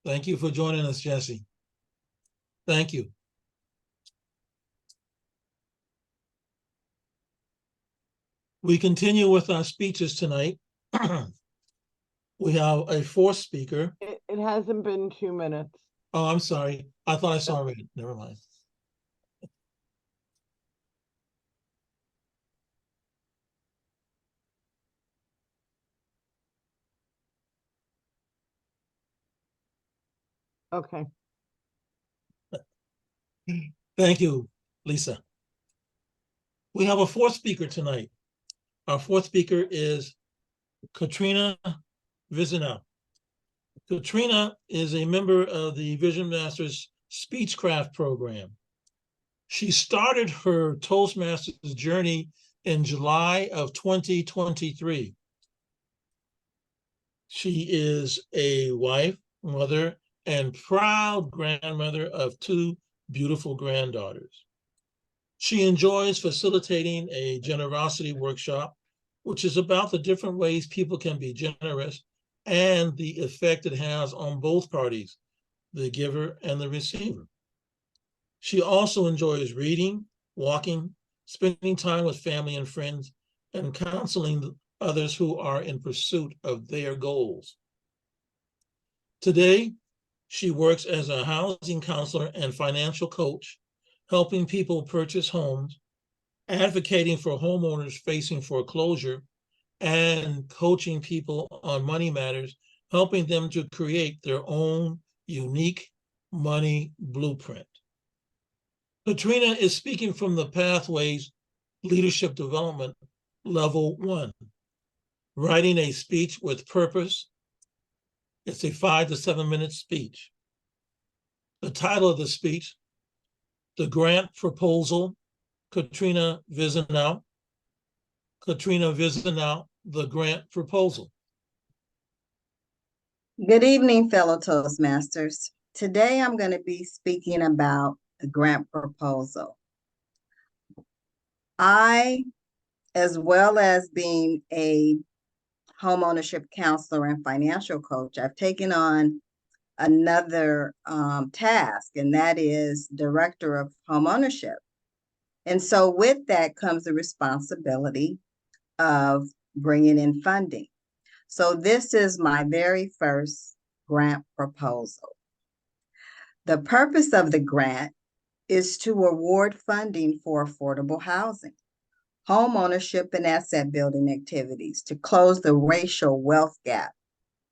Thank you for joining us, Jesse. Thank you. We continue with our speeches tonight. We have a fourth speaker. It hasn't been 2 minutes. Oh, I'm sorry. I thought I saw it. Never mind. Okay. Thank you, Lisa. We have a fourth speaker tonight. Our fourth speaker is Katrina Vizinau. Katrina is a member of the Vision Masters Speechcraft program. She started her Toastmasters journey in July of 2023. She is a wife, mother, and proud grandmother of 2 beautiful granddaughters. She enjoys facilitating a generosity workshop, which is about the different ways people can be generous and the effect it has on both parties, the giver and the receiver. She also enjoys reading, walking, spending time with family and friends, and counseling others who are in pursuit of their goals. Today, she works as a housing counselor and financial coach, helping people purchase homes, advocating for homeowners facing foreclosure, and coaching people on money matters, helping them to create their own unique money blueprint. Katrina is speaking from the Pathways Leadership Development Level 1, writing a speech with purpose. It's a 5 to 7 minute speech. The title of the speech, The Grant Proposal, Katrina Vizinau. Katrina Vizinau, The Grant Proposal. Good evening, fellow Toastmasters. Today I'm going to be speaking about the grant proposal. I, as well as being a homeownership counselor and financial coach, I've taken on another task, and that is Director of Homeownership. And so with that comes the responsibility of bringing in funding. So this is my very first grant proposal. The purpose of the grant is to award funding for affordable housing, home ownership, and asset building activities to close the racial wealth gap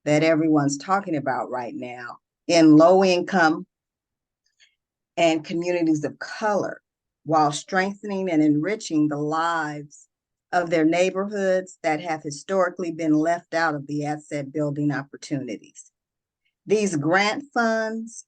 that everyone's talking about right now in low income and communities of color, while strengthening and enriching the lives of their neighborhoods that have historically been left out of the asset building opportunities. These grant funds,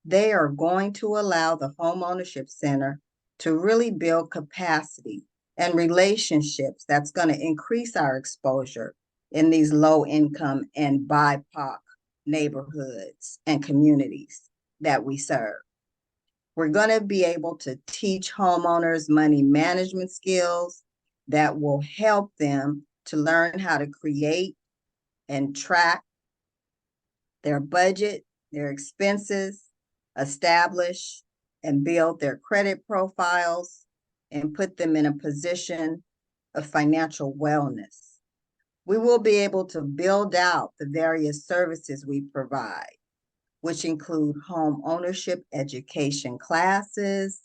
they are going to allow the Home Ownership Center to really build capacity and relationships that's going to increase our exposure in these low income and BIPOC neighborhoods and communities that we serve. We're going to be able to teach homeowners money management skills that will help them to learn how to create and track their budget, their expenses, establish and build their credit profiles, and put them in a position of financial wellness. We will be able to build out the various services we provide. which include home ownership education classes,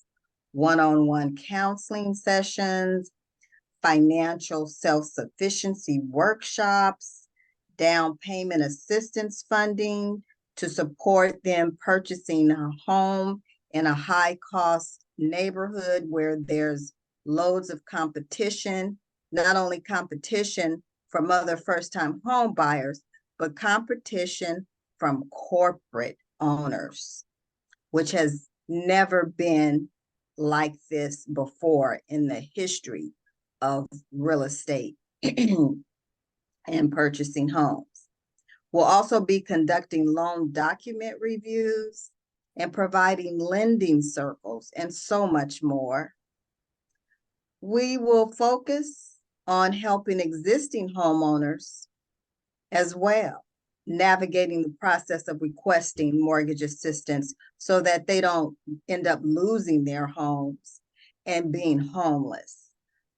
one-on-one counseling sessions, financial self-sufficiency workshops, down payment assistance funding to support them purchasing a home in a high-cost neighborhood where there's loads of competition, not only competition from other first-time home buyers, but competition from corporate owners, which has never been like this before in the history of real estate and purchasing homes. We'll also be conducting loan document reviews and providing lending circles and so much more. We will focus on helping existing homeowners as well, navigating the process of requesting mortgage assistance so that they don't end up losing their homes and being homeless.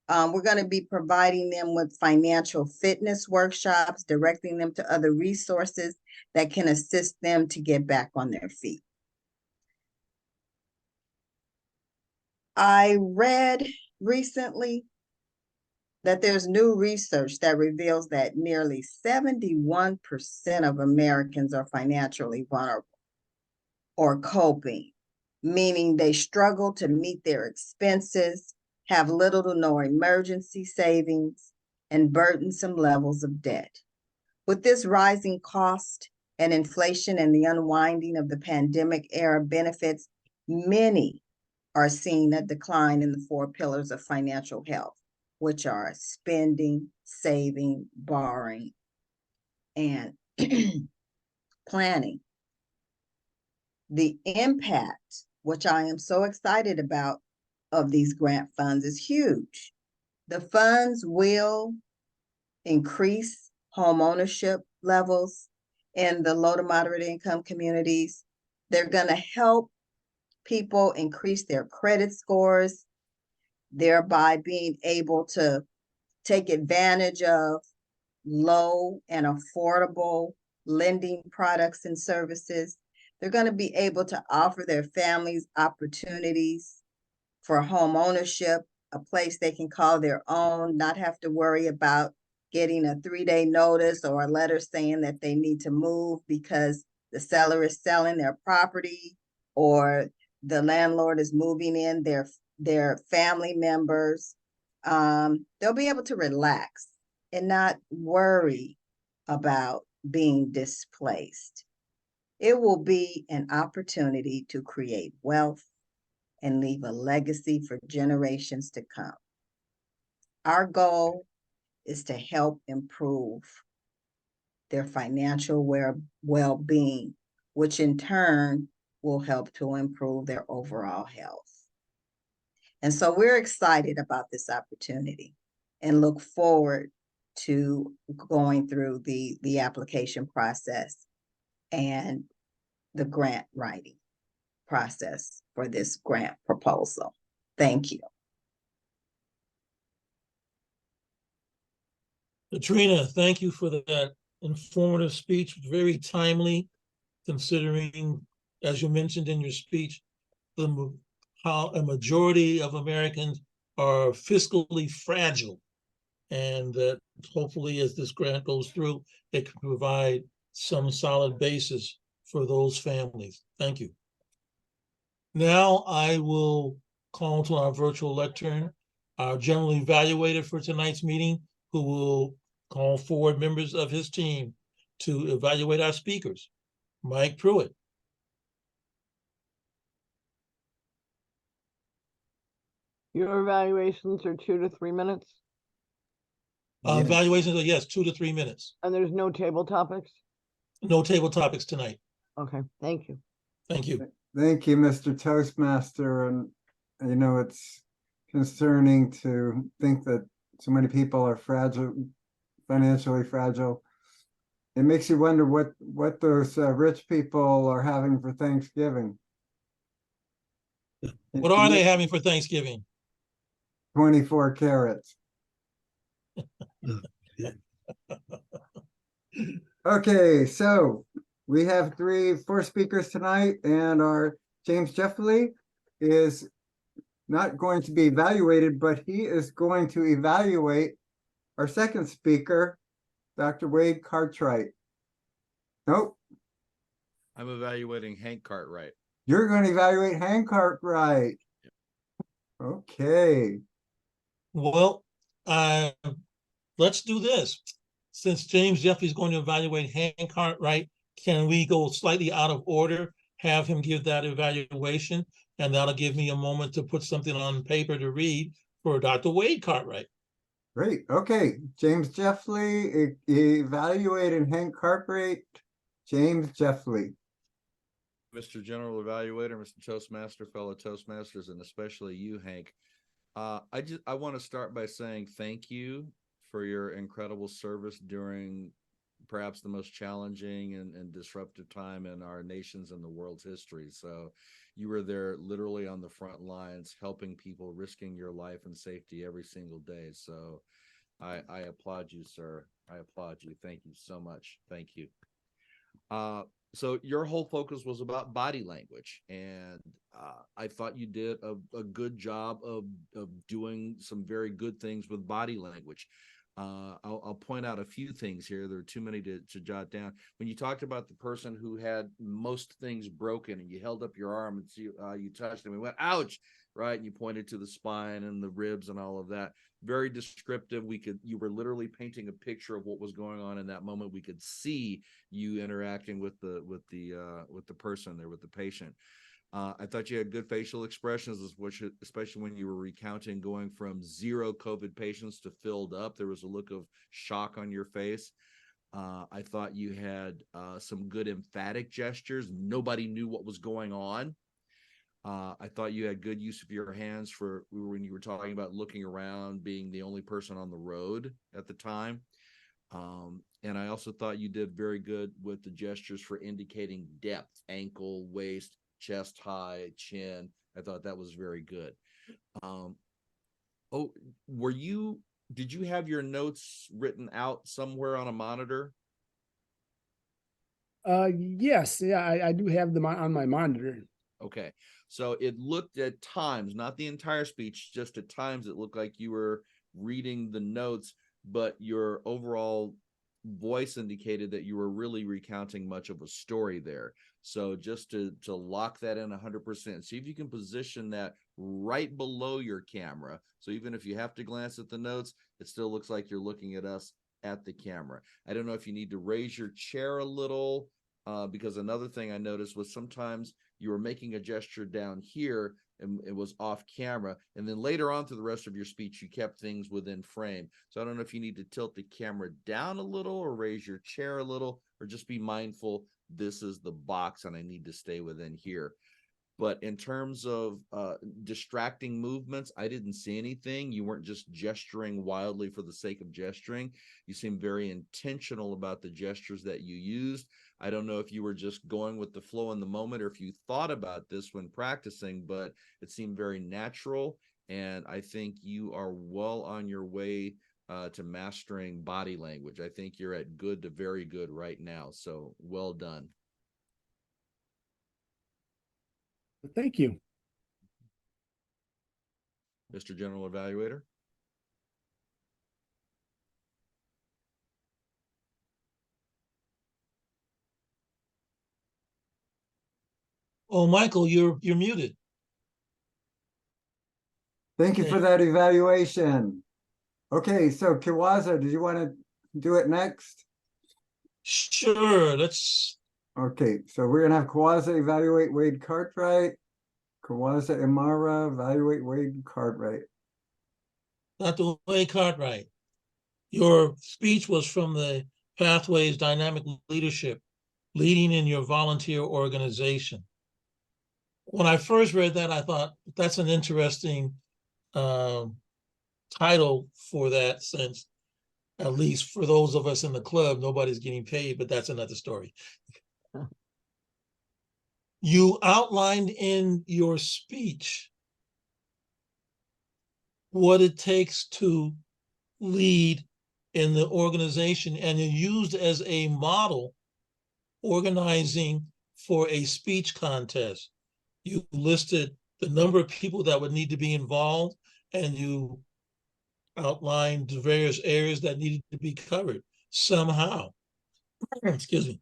We're going to be providing them with financial fitness workshops, directing them to other resources that can assist them to get back on their feet. I read recently that there's new research that reveals that nearly 71% of Americans are financially vulnerable or coping, meaning they struggle to meet their expenses, have little to no emergency savings, and burdensome levels of debt. With this rising cost and inflation and the unwinding of the pandemic era benefits, many are seeing a decline in the 4 pillars of financial health, which are spending, saving, borrowing, and planning. The impact, which I am so excited about, of these grant funds is huge. The funds will increase home ownership levels in the low to moderate income communities. They're going to help people increase their credit scores, thereby being able to take advantage of low and affordable lending products and services. They're going to be able to offer their families opportunities for home ownership, a place they can call their own, not have to worry about getting a 3-day notice or a letter saying that they need to move because the seller is selling their property or the landlord is moving in their family members. They'll be able to relax and not worry about being displaced. It will be an opportunity to create wealth and leave a legacy for generations to come. Our goal is to help improve their financial well-being, which in turn will help to improve their overall health. And so we're excited about this opportunity and look forward to going through the application process and the grant writing process for this grant proposal. Thank you. Katrina, thank you for that informative speech, very timely, considering, as you mentioned in your speech, how a majority of Americans are fiscally fragile, and that hopefully as this grant goes through, it can provide some solid basis for those families. Thank you. Now I will call to our virtual lectern, our general evaluator for tonight's meeting, who will call forward members of his team to evaluate our speakers. Mike Pruitt. Your evaluations are 2 to 3 minutes, Yes. Evaluations are, yes, 2 to 3 minutes. and there's no table topics? No table topics tonight. Okay, thank you. Thank you. Thank you, Mr. Toastmaster. And you know, it's concerning to think that so many people are fragile, financially fragile. It makes you wonder what those rich people are having for Thanksgiving. What are they having for Thanksgiving? 24 carats. Okay, so we have four speakers tonight, and our James Jeffley is not going to be evaluated, but he is going to evaluate our second speaker, Dr. Wade Cartwright. Nope, I'm evaluating Hank Cartwright. you're going to evaluate Hank Cartwright. Okay. Well, let's do this. Since James Jeffley is going to evaluate Hank Cartwright, can we go slightly out of order, have him give that evaluation, and that'll give me a moment to put something on paper to read for Dr. Wade Cartwright. Great. Okay. James Jeffley evaluating Hank Cartwright. James Jeffley. Mr. General Evaluator, Mr. Toastmaster, fellow Toastmasters, and especially you, Hank. I want to start by saying thank you for your incredible service during perhaps the most challenging and disruptive time in our nation's and the world's history. So you were there literally on the front lines, helping people, risking your life and safety every single day. So I applaud you, sir. I applaud you. Thank you so much. Thank you. So your whole focus was about body language, and I thought you did a good job of doing some very good things with body language. I'll point out a few things here. There are too many to jot down. When you talked about the person who had most things broken, and you held up your arm and you touched them and went, ouch, right? And you pointed to the spine and the ribs and all of that. Very descriptive. You were literally painting a picture of what was going on in that moment. We could see you interacting with the person there, with the patient. I thought you had good facial expressions, especially when you were recounting going from 0 COVID patients to filled up. There was a look of shock on your face. I thought you had some good emphatic gestures. Nobody knew what was going on. I thought you had good use of your hands for when you were talking about looking around, being the only person on the road at the time. And I also thought you did very good with the gestures for indicating depth, ankle, waist, chest high, chin. I thought that was very good. Did you have your notes written out somewhere on a monitor? Yes, yeah, I do have them on my monitor. Okay, so it looked at times, not the entire speech, just at times it looked like you were reading the notes, but your overall voice indicated that you were really recounting much of a story there. So just to lock that in 100%, see if you can position that right below your camera. So even if you have to glance at the notes, it still looks like you're looking at us at the camera. I don't know if you need to raise your chair a little, because another thing I noticed was sometimes you were making a gesture down here and it was off camera. And then later on through the rest of your speech, you kept things within frame. So I don't know if you need to tilt the camera down a little or raise your chair a little, or just be mindful, this is the box and I need to stay within here. But in terms of distracting movements, I didn't see anything. You weren't just gesturing wildly for the sake of gesturing. You seemed very intentional about the gestures that you used. I don't know if you were just going with the flow in the moment or if you thought about this when practicing, but it seemed very natural. And I think you are well on your way to mastering body language. I think you're at good to very good right now. So well done. Thank you. Mr. General Evaluator. Oh, Michael, you're muted. Thank you for that evaluation. Okay, so Kiwaza, did you want to do it next? Sure, let's. Okay, so we're gonna have Kiwaza evaluate Wade Cartwright. Kiwaza Imara evaluate Wade Cartwright. Dr. Wade Cartwright, your speech was from the Pathways Dynamic Leadership, leading in your volunteer organization. When I first read that, I thought that's an interesting title for that, since at least for those of us in the club, nobody's getting paid, but that's another story. You outlined in your speech what it takes to lead in the organization, and you used as a model organizing for a speech contest. You listed the number of people that would need to be involved, and you outlined the various areas that needed to be covered somehow. Excuse me.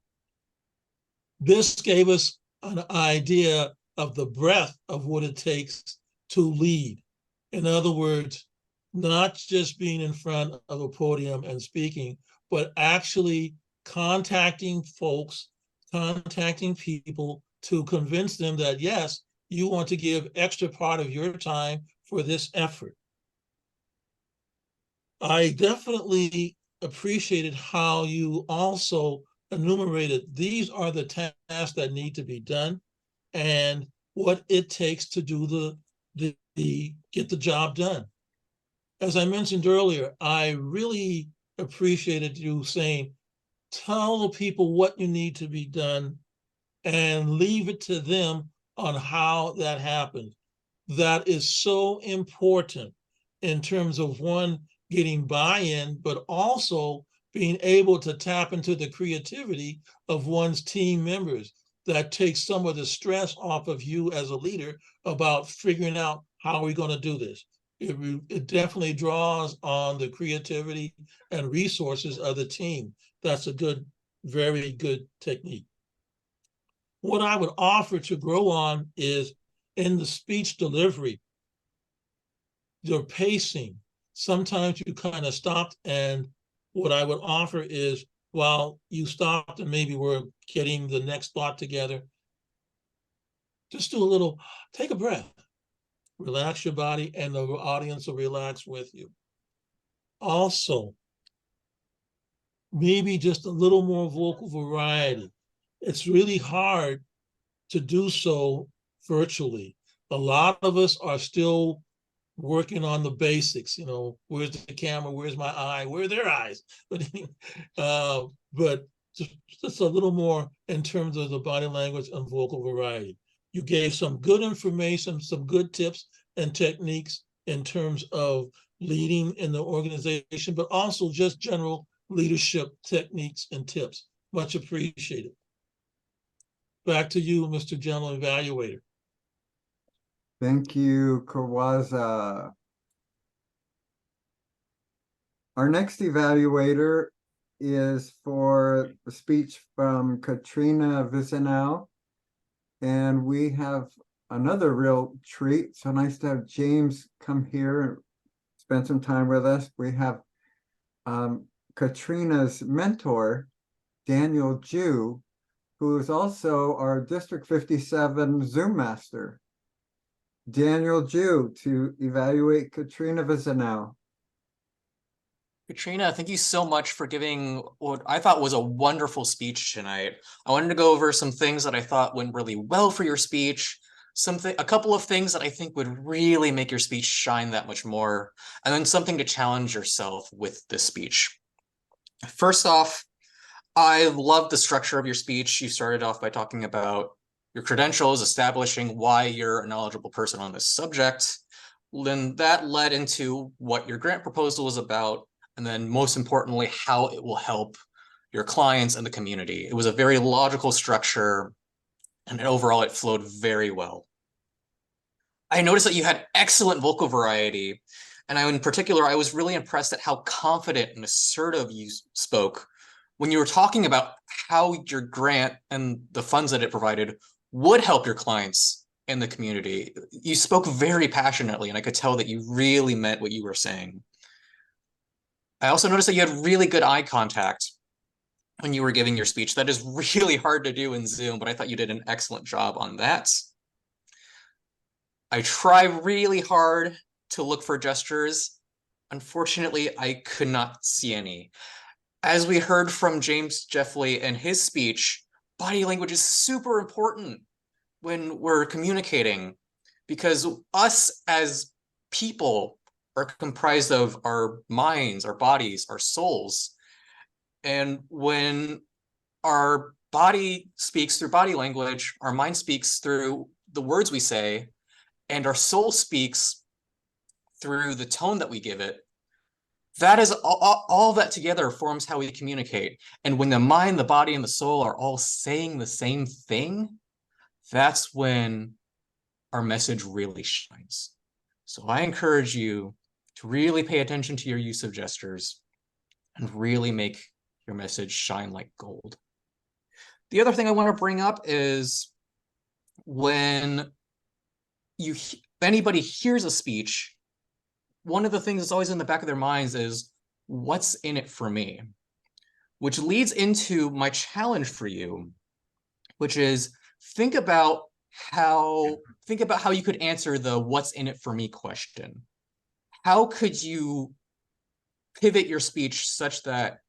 This gave us an idea of the breadth of what it takes to lead. In other words, not just being in front of a podium and speaking, but actually contacting folks, contacting people to convince them that, yes, you want to give extra part of your time for this effort. I definitely appreciated how you also enumerated these are the tasks that need to be done and what it takes to do get the job done. As I mentioned earlier, I really appreciated you saying, tell the people what you need to be done and leave it to them on how that happens. That is so important in terms of one, getting buy-in, but also being able to tap into the creativity of one's team members. That takes some of the stress off of you as a leader about figuring out how we're going to do this. It definitely draws on the creativity and resources of the team. That's a good, very good technique. What I would offer to grow on is in the speech delivery, your pacing. Sometimes you kind of stopped, and what I would offer is while you stopped and maybe we're getting the next thought together, just do a little, take a breath, relax your body, and the audience will relax with you. Also, maybe just a little more vocal variety. It's really hard to do so virtually. A lot of us are still working on the basics, you know, where's the camera, where's my eye, where are their eyes? But just a little more in terms of the body language and vocal variety. You gave some good information, some good tips and techniques in terms of leading in the organization, but also just general leadership techniques and tips. Much appreciated. Back to you, Mr. General Evaluator. Thank you, Kawaza. Our next evaluator is for the speech from Katrina Vizinau. And we have another real treat. So nice to have James come here and spend some time with us. We have Katrina's mentor, Daniel Jew, who is also our District 57 Zoom Master. Daniel Jew to evaluate Katrina Vizinau. Katrina, thank you so much for giving what I thought was a wonderful speech tonight. I wanted to go over some things that I thought went really well for your speech, a couple of things that I think would really make your speech shine that much more, and then something to challenge yourself with this speech. First off, I love the structure of your speech. You started off by talking about your credentials, establishing why you're a knowledgeable person on this subject. Then that led into what your grant proposal is about, and then most importantly, how it will help your clients and the community. It was a very logical structure, and overall it flowed very well. I noticed that you had excellent vocal variety, and in particular, I was really impressed at how confident and assertive you spoke when you were talking about how your grant and the funds that it provided would help your clients and the community. You spoke very passionately, and I could tell that you really meant what you were saying. I also noticed that you had really good eye contact when you were giving your speech. That is really hard to do in Zoom, but I thought you did an excellent job on that. I try really hard to look for gestures. Unfortunately, I could not see any. As we heard from James Jeffley in his speech, body language is super important when we're communicating, because us as people are comprised of our minds, our bodies, our souls. And when our body speaks through body language, our mind speaks through the words we say, and our soul speaks through the tone that we give it, that is all that together forms how we communicate. And when the mind, the body, and the soul are all saying the same thing, that's when our message really shines. So I encourage you to really pay attention to your use of gestures and really make your message shine like gold. The other thing I want to bring up is when anybody hears a speech, one of the things that's always in the back of their minds is, what's in it for me? Which leads into my challenge for you, which is think about how you could answer the what's in it for me question. How could you pivot your speech such that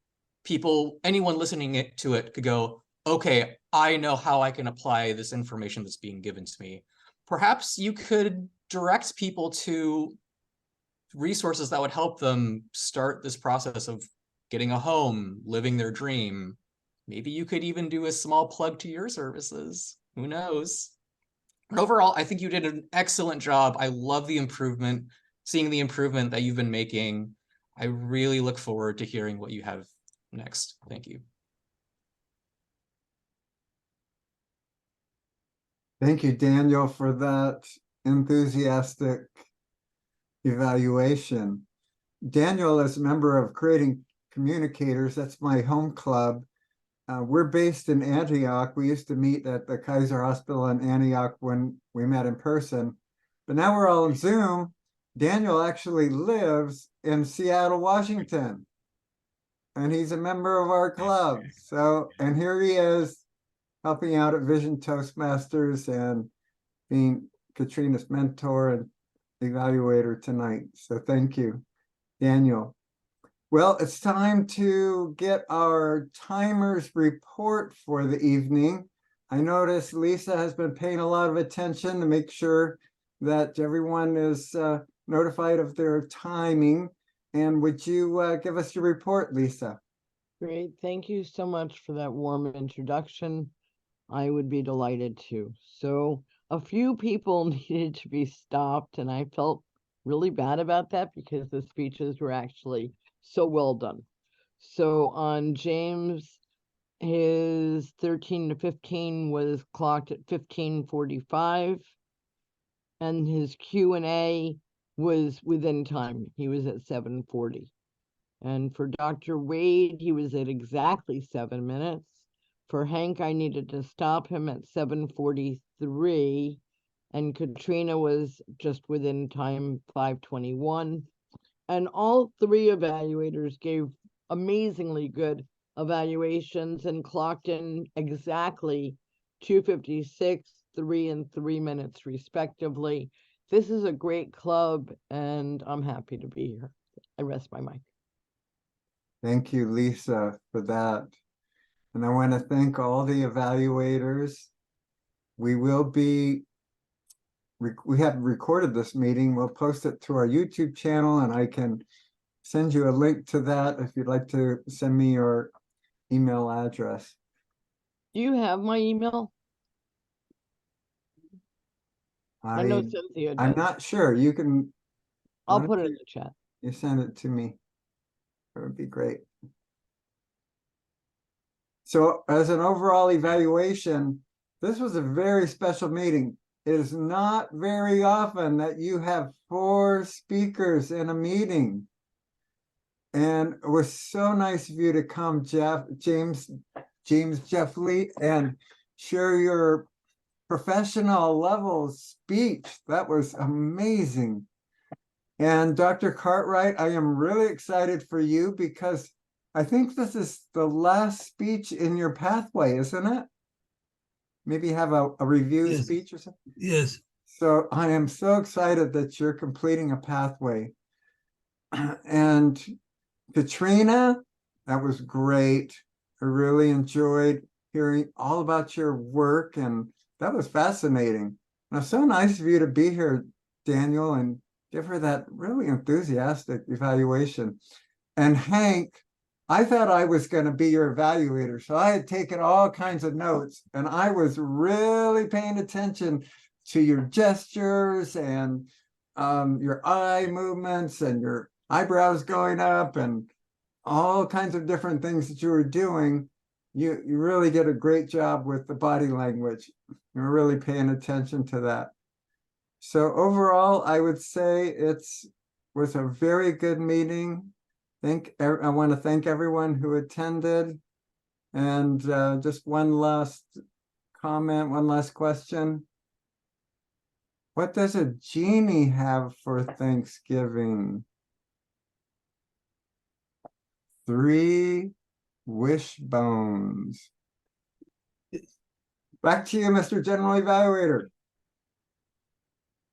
anyone listening to it could go, okay, I know how I can apply this information that's being given to me. Perhaps you could direct people to resources that would help them start this process of getting a home, living their dream. Maybe you could even do a small plug to your services. Who knows? But overall, I think you did an excellent job. I love the improvement, seeing the improvement that you've been making. I really look forward to hearing what you have next. Thank you. Thank you, Daniel, for that enthusiastic evaluation. Daniel is a member of Creating Communicators. That's my home club. We're based in Antioch. We used to meet at the Kaiser Hospital in Antioch when we met in person, but now we're all on Zoom. Daniel actually lives in Seattle, Washington, and he's a member of our club. So, and here he is helping out at Vision Toastmasters and being Katrina's mentor and evaluator tonight. So thank you, Daniel. Well, it's time to get our timers report for the evening. I noticed Lisa has been paying a lot of attention to make sure that everyone is notified of their timing. And would you give us your report, Lisa? Great. Thank you so much for that warm introduction. I would be delighted to. So a few people needed to be stopped, and I felt really bad about that because the speeches were actually so well done. So on James, his 13 to 15 was clocked at 15:45, and his Q&A was within time. He was at 7:40. And for Dr. Wade, he was at exactly 7 minutes. For Hank, I needed to stop him at 7:43, and Katrina was just within time, 5:21. And all three evaluators gave amazingly good evaluations and clocked in exactly 2:56, 3 and 3 minutes respectively. This is a great club, and I'm happy to be here. I rest my mic. Thank you, Lisa, for that. And I want to thank all the evaluators. We have recorded this meeting. We'll post it to our YouTube channel, and I can send you a link to that if you'd like to send me your email address. Do you have my email? I know Cynthia I'm does. not sure. You can. I'll put it in the chat. You send it to me. That would be great. So as an overall evaluation, this was a very special meeting. It is not very often that you have 4 speakers in a meeting. And it was so nice of you to come, James Jeffley, and share your professional level speech. That was amazing. And Dr. Cartwright, I am really excited for you because I think this is the last speech in your pathway, isn't it? Maybe have a review speech or something? Yes. So I am so excited that you're completing a pathway. And Katrina, that was great. I really enjoyed hearing all about your work, and that was fascinating. And it's so nice of you to be here, Daniel, and give her that really enthusiastic evaluation. And Hank, I thought I was going to be your evaluator, so I had taken all kinds of notes, and I was really paying attention to your gestures and your eye movements and your eyebrows going up and all kinds of different things that you were doing, you really did a great job with the body language. You're really paying attention to that. So overall, I would say was a very good meeting. I want to thank everyone who attended. And just one last comment, one last question. What does a genie have for Thanksgiving? 3 wishbones. Back to you, Mr. General Evaluator.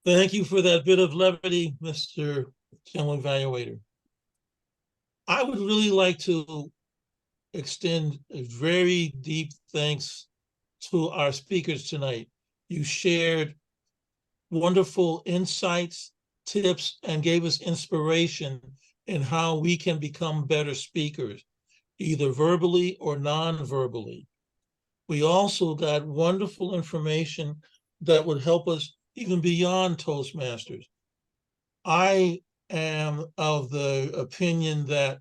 Thank you for that bit of levity, Mr. General Evaluator. I would really like to extend a very deep thanks to our speakers tonight. You shared wonderful insights, tips, and gave us inspiration in how we can become better speakers, either verbally or non-verbally. We also got wonderful information that would help us even beyond Toastmasters. I am of the opinion that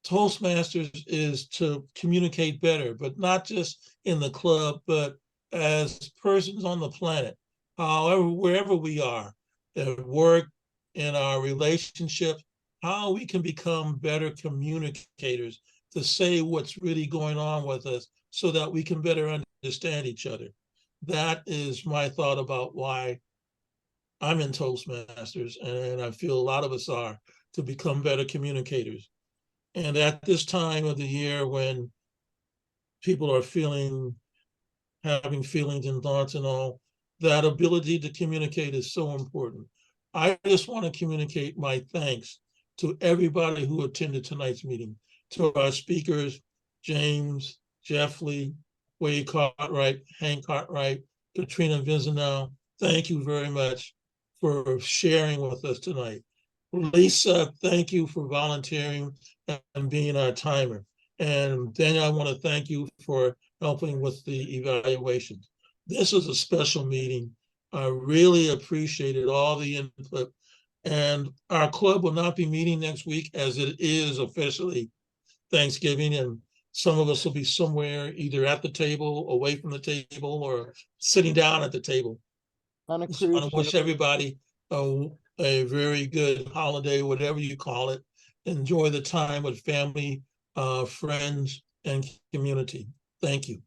Toastmasters is to communicate better, but not just in the club, but as persons on the planet, however, wherever we are, at work, in our relationships, how we can become better communicators to say what's really going on with us so that we can better understand each other. That is my thought about why I'm in Toastmasters, and I feel a lot of us are, to become better communicators. And at this time of the year when people are having feelings and thoughts and all, that ability to communicate is so important. I just want to communicate my thanks to everybody who attended tonight's meeting, to our speakers, James, Jeffley, Wade Cartwright, Hank Cartwright, Katrina Vizinau. Thank you very much for sharing with us tonight. Lisa, thank you for volunteering and being our timer. And Daniel, I want to thank you for helping with the evaluations. This was a special meeting. I really appreciated all the input. And our club will not be meeting next week as it is officially Thanksgiving. And some of us will be somewhere either at the table, away from the table, or sitting down at the table. On a I cruise want to wish ship. everybody a very good holiday, whatever you call it. Enjoy the time with family, friends, and community. Thank you.